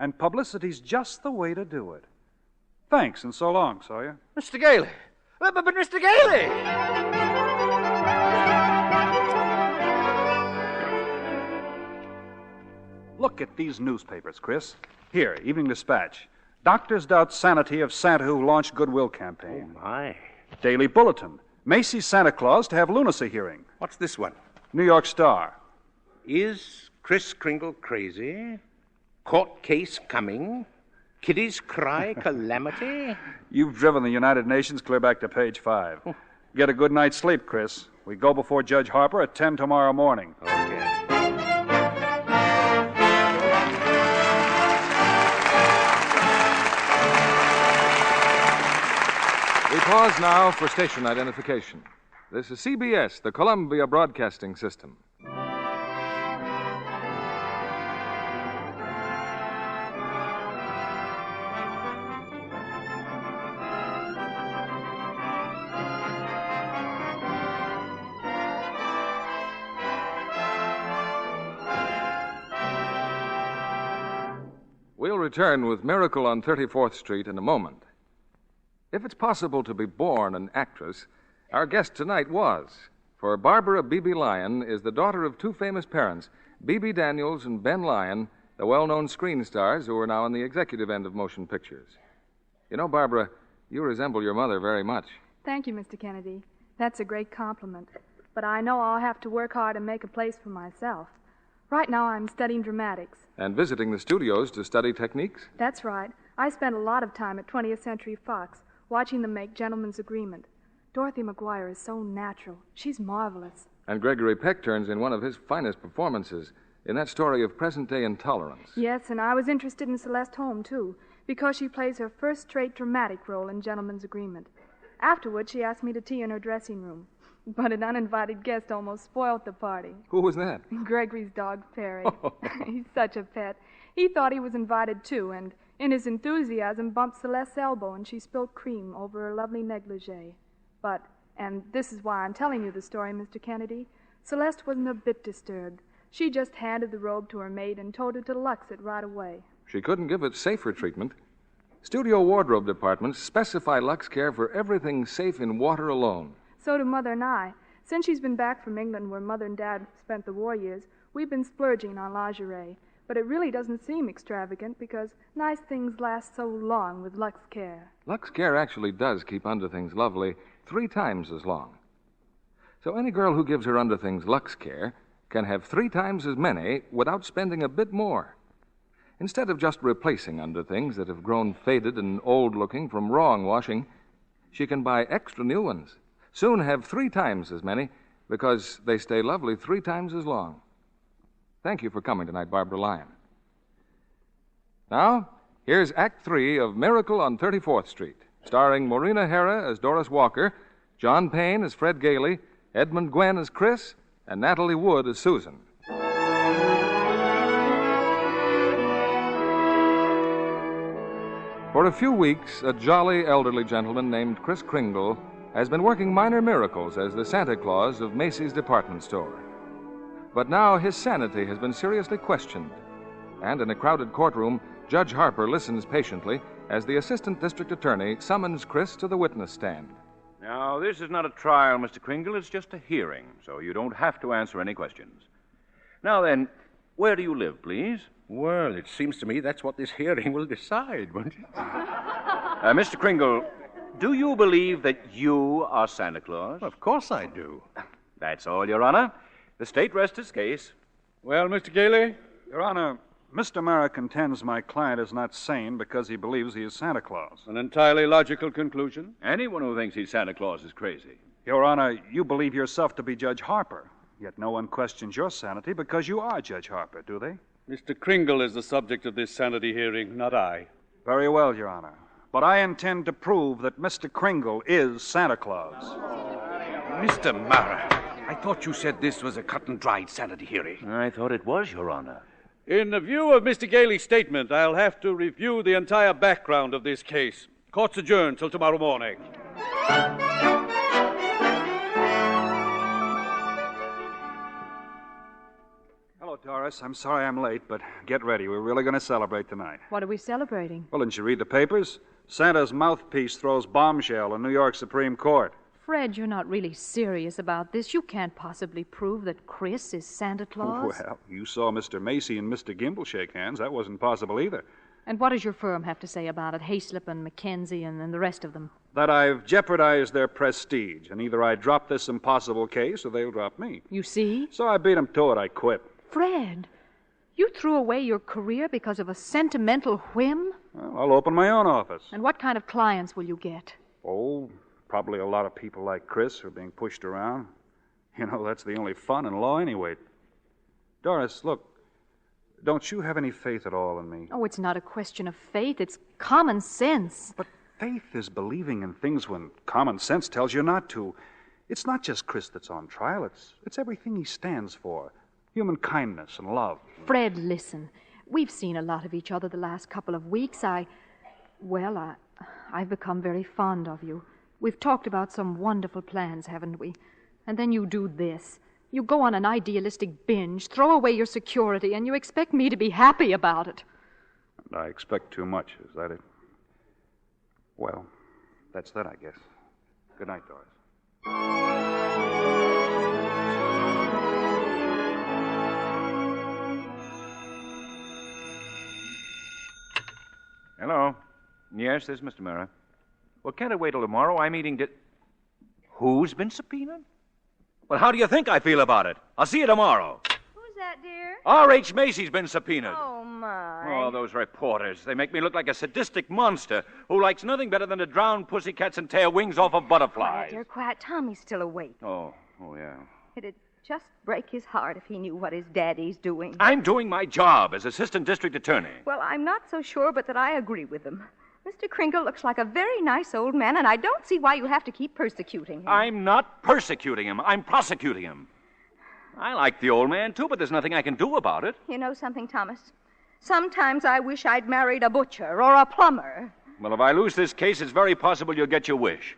And publicity's just the way to do it. Thanks, and so long, Sawyer. Mr. Gailey! But Mr. Gailey! Look at these newspapers, Kris. Here, Evening Dispatch. Doctors doubt sanity of Santa who launched Goodwill campaign. Oh, my. Daily Bulletin. Macy's Santa Claus to have lunacy hearing. What's this one? New York Star. Is Kris Kringle crazy? Court case coming? Kiddies cry calamity? You've driven the United Nations clear back to page 5. Get a good night's sleep, Kris. We go before Judge Harper at 10 tomorrow morning. Okay. We pause now for station identification. This is CBS, the Columbia Broadcasting System. We'll return with Miracle on 34th Street in a moment. If it's possible to be born an actress, our guest tonight was. For Barbara Beebe Lyon is the daughter of two famous parents, Beebe Daniels and Ben Lyon, the well-known screen stars who are now on the executive end of motion pictures. You know, Barbara, you resemble your mother very much. Thank you, Mr. Kennedy. That's a great compliment. But I know I'll have to work hard and make a place for myself. Right now I'm studying dramatics. And visiting the studios to study techniques? That's right. I spent a lot of time at 20th Century Fox, watching them make Gentleman's Agreement. Dorothy McGuire is so natural. She's marvelous. And Gregory Peck turns in one of his finest performances in that story of present-day intolerance. Yes, and I was interested in Celeste Holm, too, because she plays her first straight dramatic role in Gentleman's Agreement. Afterward, she asked me to tea in her dressing room. But an uninvited guest almost spoiled the party. Who was that? Gregory's dog, Perry. He's such a pet. He thought he was invited, too, and in his enthusiasm bumped Celeste's elbow, and she spilled cream over her lovely negligee. But, and this is why I'm telling you the story, Mr. Kennedy, Celeste wasn't a bit disturbed. She just handed the robe to her maid and told her to Lux it right away. She couldn't give it safer treatment. Studio wardrobe departments specify Lux Care for everything safe in water alone. So do Mother and I. Since she's been back from England, where Mother and Dad spent the war years, we've been splurging on lingerie. But it really doesn't seem extravagant because nice things last so long with Lux Care. Lux Care actually does keep underthings lovely 3 times as long. So any girl who gives her underthings Lux Care can have 3 times as many without spending a bit more. Instead of just replacing underthings that have grown faded and old-looking from wrong washing, she can buy extra new ones, soon have 3 times as many, because they stay lovely 3 times as long. Thank you for coming tonight, Barbara Lyon. Now, here's Act 3 of Miracle on 34th Street, starring Maureen O'Hara as Doris Walker, John Payne as Fred Gailey, Edmund Gwenn as Kris, and Natalie Wood as Susan. For a few weeks, a jolly elderly gentleman named Kris Kringle has been working minor miracles as the Santa Claus of Macy's department store. But now his sanity has been seriously questioned, and in a crowded courtroom, Judge Harper listens patiently as the assistant district attorney summons Kris to the witness stand. Now, this is not a trial, Mr. Kringle. It's just a hearing, so you don't have to answer any questions. Now then, where do you live, please? Well, it seems to me that's what this hearing will decide, won't it? Mr. Kringle, do you believe that you are Santa Claus? Of course I do. That's all, Your Honor. The state rests its case. Well, Mr. Gailey? Your Honor, Mr. Mara contends my client is not sane because he believes he is Santa Claus. An entirely logical conclusion. Anyone who thinks he's Santa Claus is crazy. Your Honor, you believe yourself to be Judge Harper, yet no one questions your sanity because you are Judge Harper, do they? Mr. Kringle is the subject of this sanity hearing, not I. Very well, Your Honor. But I intend to prove that Mr. Kringle is Santa Claus. Mr. Mara, I thought you said this was a cut-and-dried sanity hearing. I thought it was, Your Honor. In the view of Mr. Gailey's statement, I'll have to review the entire background of this case. Court's adjourned till tomorrow morning. Hello, Doris. I'm sorry I'm late, but get ready. We're really going to celebrate tonight. What are we celebrating? Well, didn't you read the papers? Santa's mouthpiece throws bombshell in New York Supreme Court. Fred, you're not really serious about this. You can't possibly prove that Kris is Santa Claus. Well, you saw Mr. Macy and Mr. Gimble shake hands. That wasn't possible either. And what does your firm have to say about it? Hayslip and McKenzie and the rest of them? That I've jeopardized their prestige, and either I drop this impossible case or they'll drop me. You see? So I beat them to it. I quit. Fred, you threw away your career because of a sentimental whim? Well, I'll open my own office. And what kind of clients will you get? Oh, probably a lot of people like Kris who are being pushed around. You know, that's the only fun in law anyway. Doris, look, don't you have any faith at all in me? Oh, it's not a question of faith. It's common sense. But faith is believing in things when common sense tells you not to. It's not just Kris that's on trial. It's everything he stands for. Human kindness and love. Fred, listen. We've seen a lot of each other the last couple of weeks. I've become very fond of you. We've talked about some wonderful plans, haven't we? And then you do this. You go on an idealistic binge, throw away your security, and you expect me to be happy about it. I expect too much. Is that it? Well, that's that, I guess. Good night, Doris. Hello. Yes, this is Mr. Mara. Well, can't it wait till tomorrow? I'm eating Who's been subpoenaed? Well, how do you think I feel about it? I'll see you tomorrow. Who's that, dear? R.H. Macy's been subpoenaed. Oh, my. Oh, those reporters. They make me look like a sadistic monster who likes nothing better than to drown pussycats and tear wings off of butterflies. Quiet, dear, quiet. Tommy's still awake. Oh, yeah. It'd just break his heart if he knew what his daddy's doing. I'm doing my job as assistant district attorney. Well, I'm not so sure, but that I agree with them. Mr. Kringle looks like a very nice old man, and I don't see why you have to keep persecuting him. I'm not persecuting him. I'm prosecuting him. I like the old man, too, but there's nothing I can do about it. You know something, Thomas? Sometimes I wish I'd married a butcher or a plumber. Well, if I lose this case, it's very possible you'll get your wish.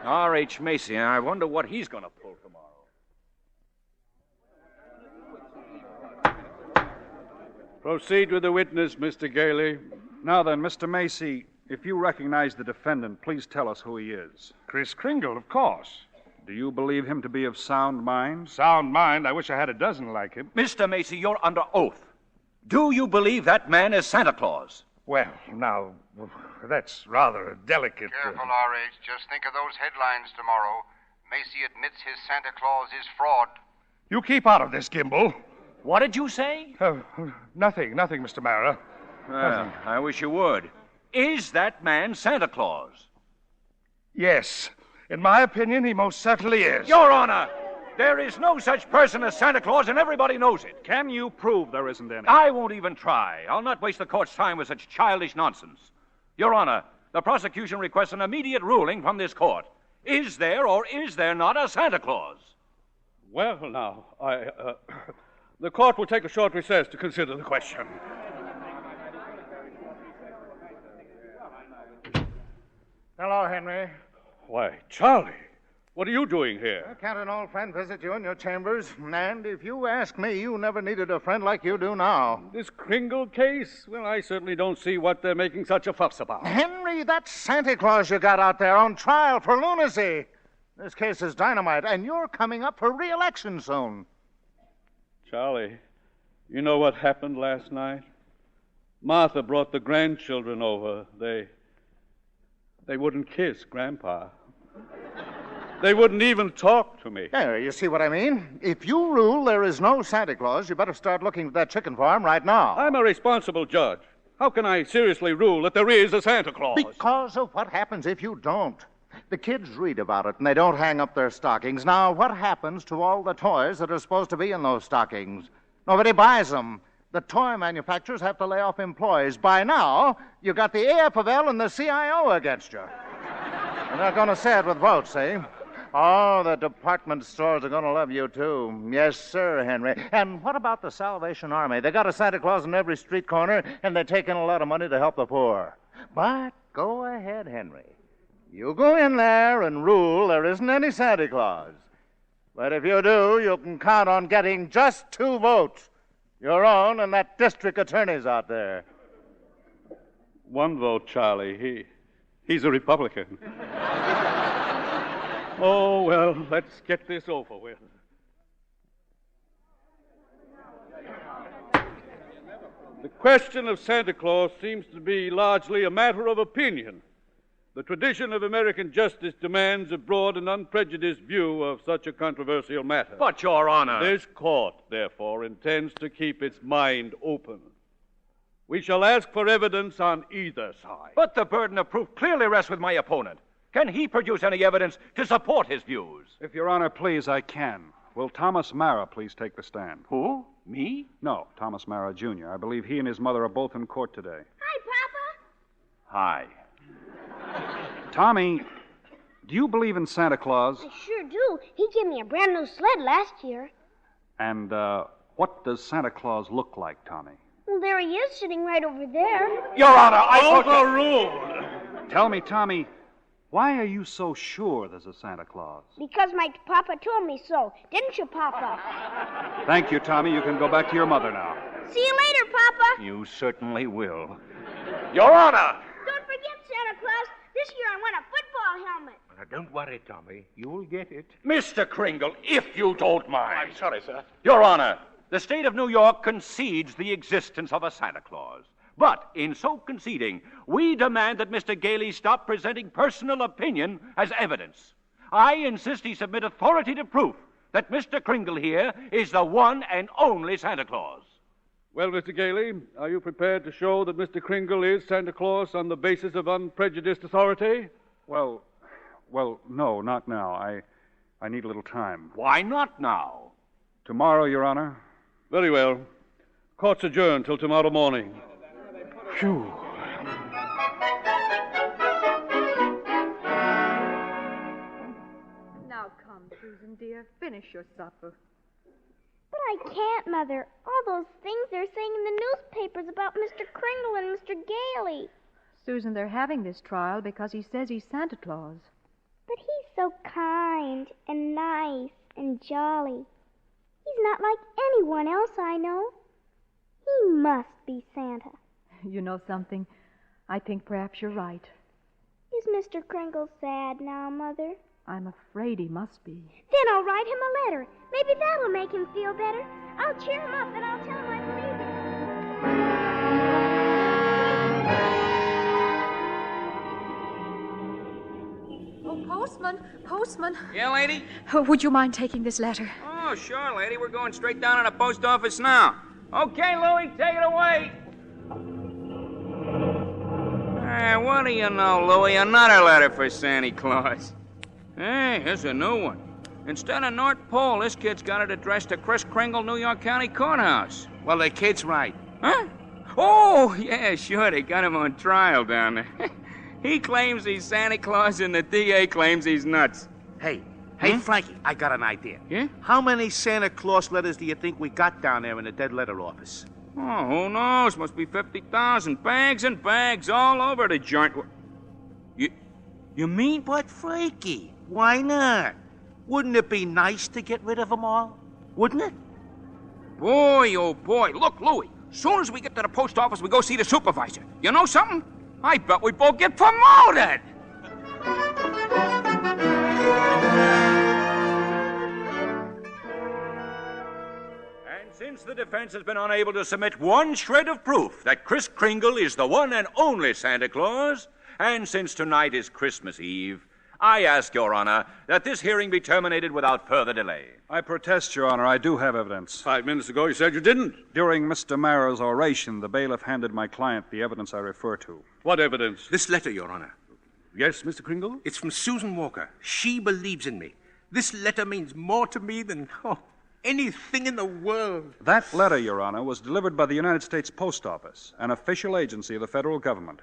R.H. Macy, I wonder what he's going to pull tomorrow. Proceed with the witness, Mr. Gailey. Now then, Mr. Macy, if you recognize the defendant, please tell us who he is. Kris Kringle, of course. Do you believe him to be of sound mind? Sound mind? I wish I had a dozen like him. Mr. Macy, you're under oath. Do you believe that man is Santa Claus? Well, now, that's rather a delicate... Careful, R.H. Just think of those headlines tomorrow. Macy admits his Santa Claus is fraud. You keep out of this, Gimble. What did you say? Nothing, Mr. Mara. Well, I wish you would. Is that man Santa Claus? Yes. In my opinion, he most certainly is. Your Honor, there is no such person as Santa Claus, and everybody knows it. Can you prove there isn't any? I won't even try. I'll not waste the court's time with such childish nonsense. Your Honor, the prosecution requests an immediate ruling from this court. Is there or is there not a Santa Claus? Well, now, the court will take a short recess to consider the question. Hello, Henry. Why, Charlie, what are you doing here? Can't an old friend visit you in your chambers? And if you ask me, you never needed a friend like you do now. This Kringle case? Well, I certainly don't see what they're making such a fuss about. Henry, that's Santa Claus you got out there on trial for lunacy. This case is dynamite, and you're coming up for re-election soon. Charlie, you know what happened last night? Martha brought the grandchildren over. They wouldn't kiss Grandpa. They wouldn't even talk to me. There, you see what I mean? If you rule there is no Santa Claus, you better start looking at that chicken farm right now. I'm a responsible judge. How can I seriously rule that there is a Santa Claus? Because of what happens if you don't. The kids read about it, and they don't hang up their stockings. Now, what happens to all the toys that are supposed to be in those stockings? Nobody buys them. The toy manufacturers have to lay off employees. By now, you got the AFL and the CIO against you. And they're going to say it with votes, eh? Oh, the department stores are going to love you, too. Yes, sir, Henry. And what about the Salvation Army? They got a Santa Claus in every street corner, and they take in a lot of money to help the poor. But go ahead, Henry. You go in there and rule there isn't any Santa Claus. But if you do, you can count on getting just 2 votes. Your own and that district attorney's out there. 1 vote, Charlie. He's a Republican. Oh, well, let's get this over with. The question of Santa Claus seems to be largely a matter of opinion. The tradition of American justice demands a broad and unprejudiced view of such a controversial matter. But, Your Honor... This court, therefore, intends to keep its mind open. We shall ask for evidence on either side. But the burden of proof clearly rests with my opponent. Can he produce any evidence to support his views? If Your Honor please, I can. Will Thomas Mara please take the stand? Who? Me? No, Thomas Mara, Jr. I believe he and his mother are both in court today. Hi, Papa. Hi. Tommy, do you believe in Santa Claus? I sure do. He gave me a brand new sled last year. And what does Santa Claus look like, Tommy? Well, there he is, sitting right over there. Your Honor, Overruled! Tell me, Tommy, why are you so sure there's a Santa Claus? Because my Papa told me so. Didn't you, Papa? Thank you, Tommy. You can go back to your mother now. See you later, Papa. You certainly will. Your Honor! Don't forget, Santa Claus. This year I want a football helmet. Now, don't worry, Tommy. You'll get it. Mr. Kringle, if you don't mind. I'm sorry, sir. Your Honor, the state of New York concedes the existence of a Santa Claus. But in so conceding, we demand that Mr. Gailey stop presenting personal opinion as evidence. I insist he submit authoritative proof that Mr. Kringle here is the one and only Santa Claus. Well, Mr. Gailey, are you prepared to show that Mr. Kringle is Santa Claus on the basis of unprejudiced authority? Well, no, not now. I need a little time. Why not now? Tomorrow, Your Honor. Very well. Court's adjourned till tomorrow morning. Phew. Now come, Susan, dear. Finish your supper. But I can't, Mother. All those things they're saying in the newspapers about Mr. Kringle and Mr. Gailey. Susan, they're having this trial because he says he's Santa Claus. But he's so kind and nice and jolly. He's not like anyone else I know. He must be Santa. You know something? I think perhaps you're right. Is Mr. Kringle sad now, Mother? I'm afraid he must be. Then I'll write him a letter. Maybe that'll make him feel better. I'll cheer him up and I'll tell him I believe him. Postman. Yeah, lady? Would you mind taking this letter? Oh, sure, lady. We're going straight down to the post office now. Okay, Louie, take it away. What do you know, Louie? Another letter for Santa Claus. Hey, here's a new one. Instead of North Pole, this kid's got it addressed to Kris Kringle, New York County Courthouse. Well, the kid's right. Huh? Oh, yeah, sure. They got him on trial down there. He claims he's Santa Claus, and the DA claims he's nuts. Hey, Frankie, I got an idea. Yeah? How many Santa Claus letters do you think we got down there in the dead letter office? Oh, who knows? Must be 50,000. Bags and bags all over the joint. You mean? But, Frankie, why not? Wouldn't it be nice to get rid of them all? Wouldn't it? Boy, oh boy. Look, Louie, soon as we get to the post office, we go see the supervisor. You know something? I bet we both get promoted! And since the defense has been unable to submit one shred of proof that Kris Kringle is the one and only Santa Claus, and since tonight is Christmas Eve, I ask, Your Honor, that this hearing be terminated without further delay. I protest, Your Honor. I do have evidence. 5 minutes ago, you said you didn't. During Mr. Marrow's oration, the bailiff handed my client the evidence I refer to. What evidence? This letter, Your Honor. Yes, Mr. Kringle? It's from Susan Walker. She believes in me. This letter means more to me than anything in the world. That letter, Your Honor, was delivered by the United States Post Office, an official agency of the federal government.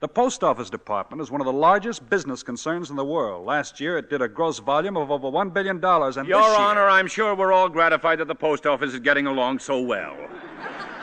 The Post Office Department is one of the largest business concerns in the world. Last year, it did a gross volume of over $1 billion, and Your Honor, I'm sure we're all gratified that the Post Office is getting along so well.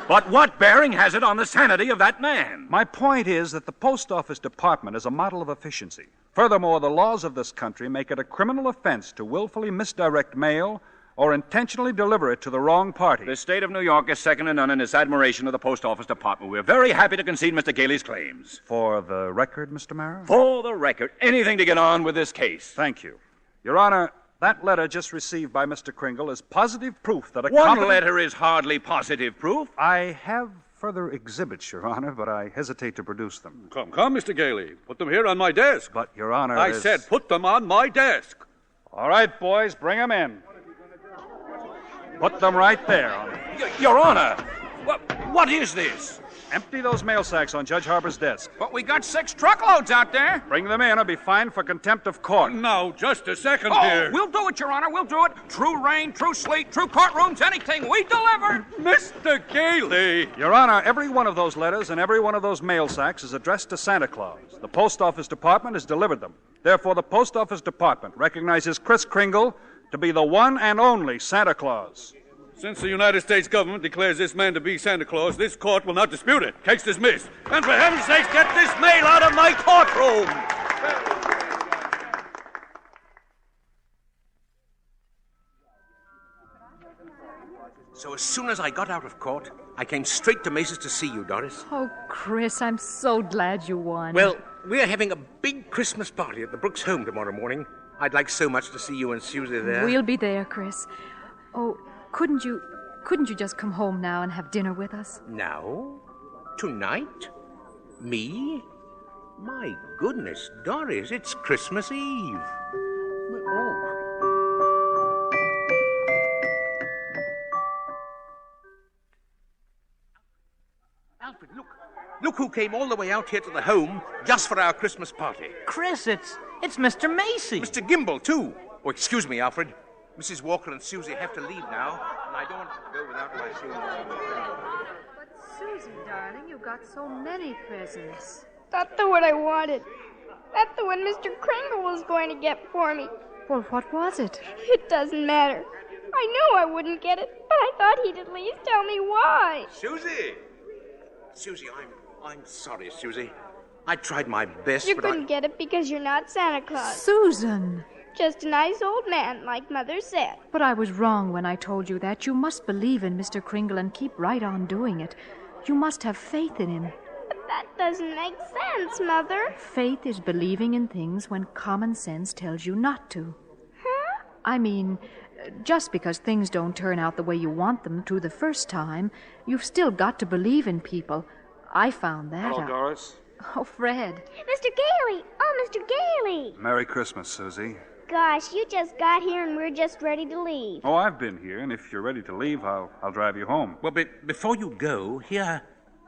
But what bearing has it on the sanity of that man? My point is that the Post Office Department is a model of efficiency. Furthermore, the laws of this country make it a criminal offense to willfully misdirect mail or intentionally deliver it to the wrong party. The state of New York is second to none in its admiration of the Post Office Department. We're very happy to concede Mr. Gailey's claims. For the record, Mr. Marrow? For the record. Anything to get on with this case. Thank you. Your Honor, that letter just received by Mr. Kringle is positive proof that a One letter is hardly positive proof. I have further exhibits, Your Honor, but I hesitate to produce them. Come, Mr. Gailey. Put them here on my desk. But, Your Honor, I said put them on my desk. All right, boys, bring them in. Put them right there. Your Honor, what is this? Empty those mail sacks on Judge Harbor's desk. But we got 6 truckloads out there. Bring them in or be fined for contempt of court. Now, just a second here. We'll do it, Your Honor, we'll do it. True rain, true sleet, true courtrooms, anything. We deliver. Mr. Gailey. Your Honor, every one of those letters and every one of those mail sacks is addressed to Santa Claus. The Post Office Department has delivered them. Therefore, the Post Office Department recognizes Kris Kringle to be the one and only Santa Claus. Since the United States government declares this man to be Santa Claus, this court will not dispute it. Case dismissed. And for heaven's sakes, get this mail out of my courtroom! So as soon as I got out of court, I came straight to Macy's to see you, Doris. Oh, Kris, I'm so glad you won. Well, we're having a big Christmas party at the Brooks home tomorrow morning. I'd like so much to see you and Susie there. We'll be there, Kris. Oh, couldn't you just come home now and have dinner with us? Now? Tonight? Me? My goodness, Doris, it's Christmas Eve. Oh. Alfred, look. Look who came all the way out here to the home just for our Christmas party. Chris, it's Mr. Macy. Mr. Gimble, too. Oh, excuse me, Alfred. Mrs. Walker and Susie have to leave now, and I don't want to go without my Susie. But, Susie, darling, you got so many presents. That's the one I wanted. That's the one Mr. Kringle was going to get for me. Well, what was it? It doesn't matter. I knew I wouldn't get it, but I thought he'd at least tell me why. Susie! Susie, I'm sorry, Susie. I tried my best, You but couldn't get it because you're not Santa Claus. Susan! Just a nice old man, like Mother said. But I was wrong when I told you that. You must believe in Mr. Kringle and keep right on doing it. You must have faith in him. But that doesn't make sense, Mother. Faith is believing in things when common sense tells you not to. Huh? I mean, Just because things don't turn out the way you want them to the first time, you've still got to believe in people. I found that Hello, out. Doris. Oh, Fred. Mr. Gailey! Oh, Mr. Gailey! Merry Christmas, Susie. Gosh, you just got here and we're just ready to leave. Oh, I've been here, and if you're ready to leave, I'll drive you home. Well, before you go,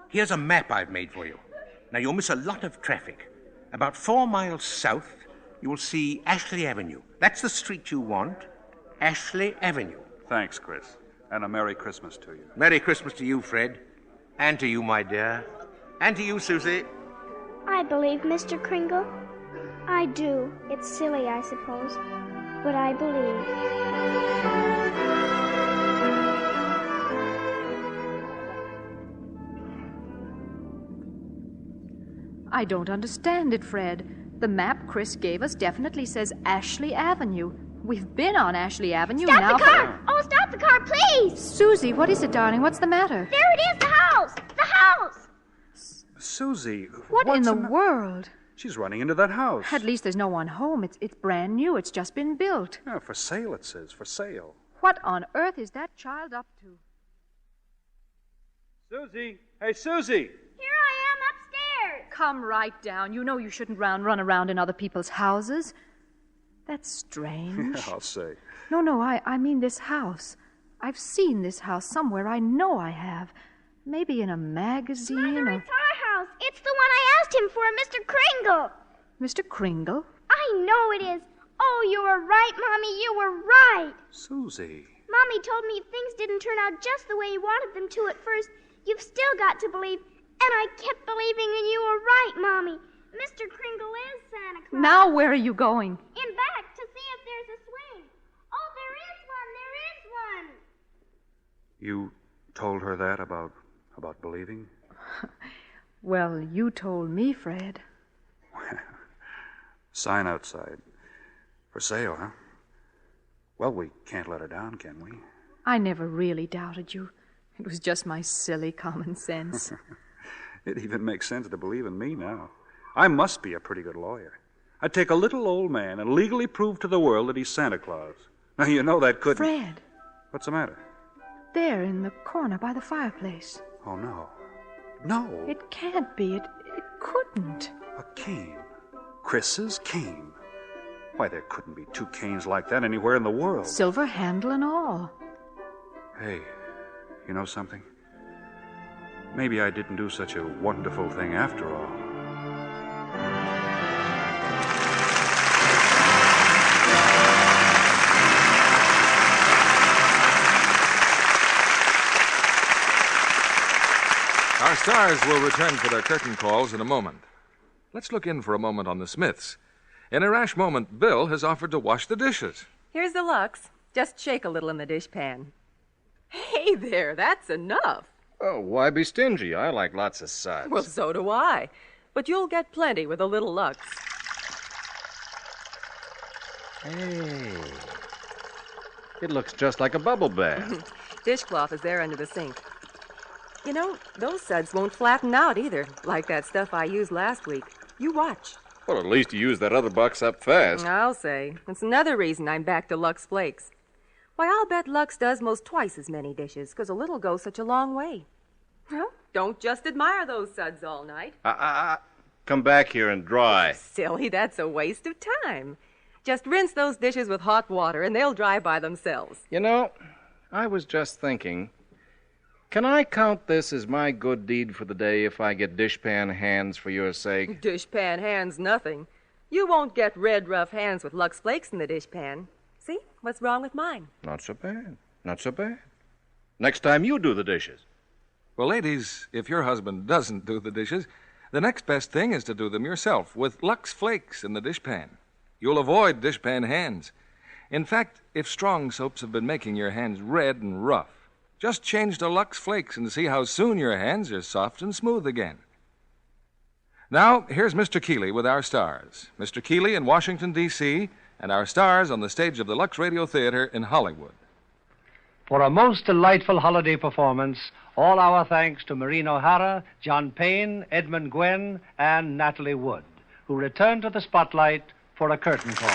here's a map I've made for you. Now, you'll miss a lot of traffic. About 4 miles south, you will see Ashley Avenue. That's the street you want. Ashley Avenue. Thanks, Chris. And a Merry Christmas to you. Merry Christmas to you, Fred. And to you, my dear. And to you, Susie. I believe, Mr. Kringle. I do. It's silly, I suppose. But I believe. I don't understand it, Fred. The map Chris gave us definitely says Ashley Avenue. We've been on Ashley Avenue now. Stop the car! Oh, stop the car, please! Susie, what is it, darling? What's the matter? There it is, the house! The house! Susie, What in the world? She's running into that house. At least there's no one home. It's brand new. It's just been built. Yeah, for sale, it says. For sale. What on earth is that child up to? Susie! Hey, Susie! Here I am upstairs! Come right down. You know you shouldn't run around in other people's houses. That's strange. I'll say. No, I mean this house. I've seen this house somewhere. I know I have. Maybe in a magazine Mother, or... it's our house. It's the one I asked him for, Mr. Kringle. Mr. Kringle? I know it is. Oh, you were right, Mommy. You were right. Susie. Mommy told me if things didn't turn out just the way you wanted them to at first, you've still got to believe. And I kept believing, and you were right, Mommy. Mr. Kringle is Santa Claus. Now where are you going? In back to see if there's a swing. Oh, there is one. You told her that about believing? Well, you told me, Fred. Sign outside. For sale, huh? Well, we can't let her down, can we? I never really doubted you. It was just my silly common sense. It even makes sense to believe in me now. I must be a pretty good lawyer. I'd take a little old man and legally prove to the world that he's Santa Claus. Now, you know that couldn't... Fred. What's the matter? There in the corner by the fireplace. Oh, no. No. It can't be. It couldn't. A cane. Chris's cane. Why, there couldn't be two canes like that anywhere in the world. Silver handle and all. Hey, you know something? Maybe I didn't do such a wonderful thing after all. Our stars will return for their curtain calls in a moment. Let's look in for a moment on the Smiths. In a rash moment, Bill has offered to wash the dishes. Here's the Lux. Just shake a little in the dishpan. Hey there, that's enough. Oh, why be stingy? I like lots of suds. Well, so do I. But you'll get plenty with a little Lux. Hey. It looks just like a bubble bath. Dishcloth is there under the sink. You know, those suds won't flatten out either, like that stuff I used last week. You watch. Well, at least you used that other box up fast. I'll say. It's another reason I'm back to Lux Flakes. Why, I'll bet Lux does most twice as many dishes, 'cause a little goes such a long way. Well, don't just admire those suds all night. Come back here and dry. Silly, that's a waste of time. Just rinse those dishes with hot water, and they'll dry by themselves. You know, I was just thinking, can I count this as my good deed for the day if I get dishpan hands for your sake? Dishpan hands, nothing. You won't get red, rough hands with Lux Flakes in the dishpan. See? What's wrong with mine? Not so bad. Not so bad. Next time you do the dishes. Well, ladies, if your husband doesn't do the dishes, the next best thing is to do them yourself with Lux Flakes in the dishpan. You'll avoid dishpan hands. In fact, if strong soaps have been making your hands red and rough, just change to Lux Flakes and see how soon your hands are soft and smooth again. Now, here's Mr. Keeley with our stars. Mr. Keeley in Washington, D.C., and our stars on the stage of the Lux Radio Theatre in Hollywood. For a most delightful holiday performance, all our thanks to Maureen O'Hara, John Payne, Edmund Gwenn, and Natalie Wood, who return to the spotlight for a curtain call.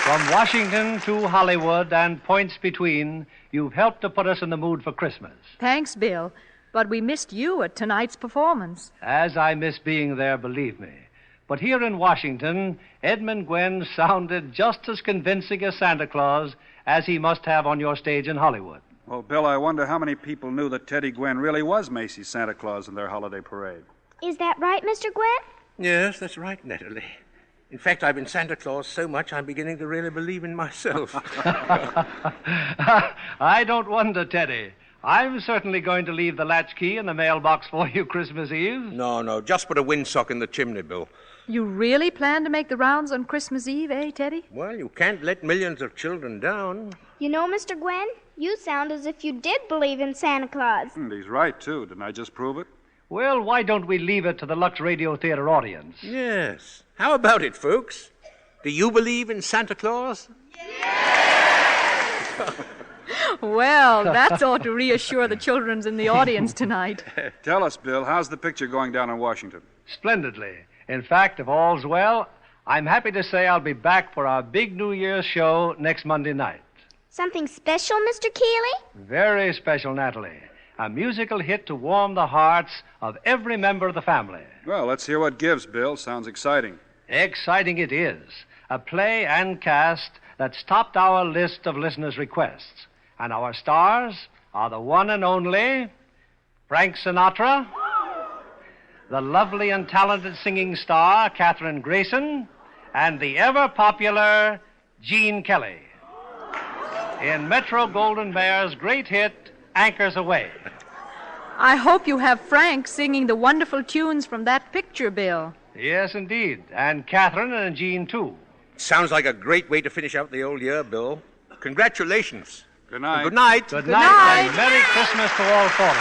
From Washington to Hollywood and points between, you've helped to put us in the mood for Christmas. Thanks, Bill. But we missed you at tonight's performance. As I miss being there, believe me. But here in Washington, Edmund Gwenn sounded just as convincing as Santa Claus as he must have on your stage in Hollywood. Well, Bill, I wonder how many people knew that Teddy Gwenn really was Macy's Santa Claus in their holiday parade. Is that right, Mr. Gwenn? Yes, that's right, Natalie. In fact, I've been Santa Claus so much I'm beginning to really believe in myself. I don't wonder, Teddy. I'm certainly going to leave the latchkey in the mailbox for you Christmas Eve. No, just put a windsock in the chimney, Bill. You really plan to make the rounds on Christmas Eve, eh, Teddy? Well, you can't let millions of children down. You know, Mr. Gwenn, you sound as if you did believe in Santa Claus. And he's right, too. Didn't I just prove it? Well, why don't we leave it to the Lux Radio Theatre audience? Yes. How about it, folks? Do you believe in Santa Claus? Well, that's ought to reassure the children in the audience tonight. Tell us, Bill, how's the picture going down in Washington? Splendidly. In fact, if all's well, I'm happy to say I'll be back for our big New Year's show next Monday night. Something special, Mr. Keeley? Very special, Natalie. A musical hit to warm the hearts of every member of the family. Well, let's hear what gives, Bill. Sounds exciting. Exciting it is. A play and cast that's topped our list of listeners' requests. And our stars are the one and only Frank Sinatra, the lovely and talented singing star Kathryn Grayson, and the ever-popular Gene Kelly. In Metro-Goldwyn-Mayer's great hit, Anchors Aweigh. I hope you have Frank singing the wonderful tunes from that picture, Bill. Yes, indeed. And Kathryn and Gene, too. Sounds like a great way to finish out the old year, Bill. Congratulations. Good night. Good night. Good night, and Merry Christmas to all four of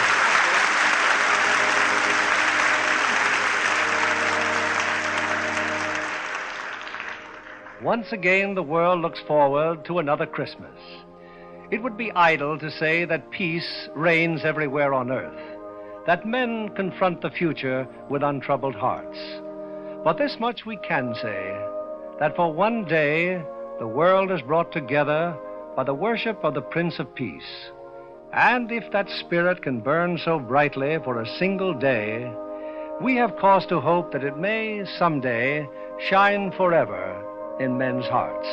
you. Once again, the world looks forward to another Christmas. It would be idle to say that peace reigns everywhere on earth, that men confront the future with untroubled hearts. But this much we can say, that for one day the world is brought together by the worship of the Prince of Peace. And if that spirit can burn so brightly for a single day, we have cause to hope that it may someday shine forever in men's hearts.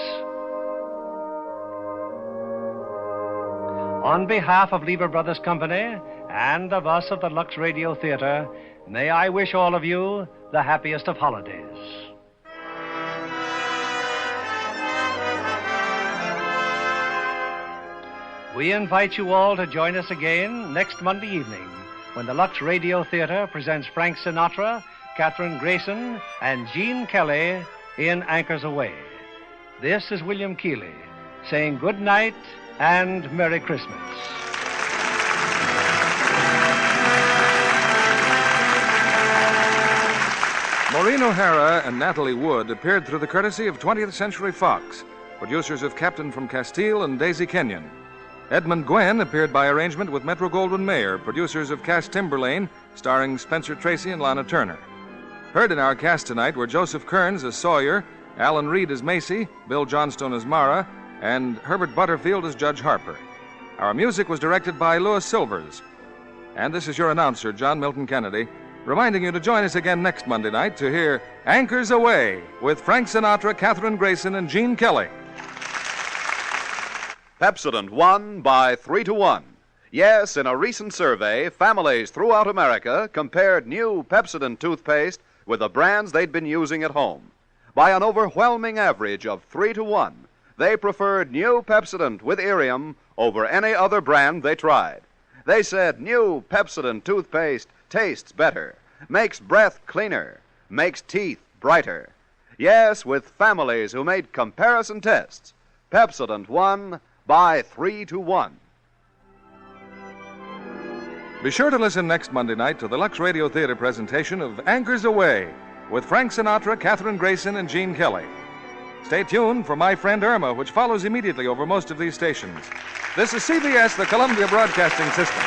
On behalf of Lever Brothers Company and of us of the Lux Radio Theatre, may I wish all of you the happiest of holidays. We invite you all to join us again next Monday evening when the Lux Radio Theatre presents Frank Sinatra, Kathryn Grayson, and Gene Kelly in Anchors Aweigh. This is William Keeley saying good night and Merry Christmas. Maureen O'Hara and Natalie Wood appeared through the courtesy of 20th Century Fox, producers of Captain from Castile and Daisy Kenyon. Edmund Gwenn appeared by arrangement with Metro-Goldwyn-Mayer, producers of Cass Timberlane, starring Spencer Tracy and Lana Turner. Heard in our cast tonight were Joseph Kearns as Sawyer, Alan Reed as Macy, Bill Johnstone as Mara, and Herbert Butterfield as Judge Harper. Our music was directed by Louis Silvers. And this is your announcer, John Milton Kennedy, reminding you to join us again next Monday night to hear Anchors Aweigh with Frank Sinatra, Kathryn Grayson, and Gene Kelly. Pepsodent won by 3-1. Yes, in a recent survey, families throughout America compared new Pepsodent toothpaste with the brands they'd been using at home. By an overwhelming average of 3-1, they preferred new Pepsodent with Irium over any other brand they tried. They said new Pepsodent toothpaste tastes better, makes breath cleaner, makes teeth brighter. Yes, with families who made comparison tests, Pepsodent won by 3-1. Be sure to listen next Monday night to the Lux Radio Theatre presentation of Anchors Aweigh with Frank Sinatra, Kathryn Grayson, and Gene Kelly. Stay tuned for My Friend Irma, which follows immediately over most of these stations. This is CBS, the Columbia Broadcasting System.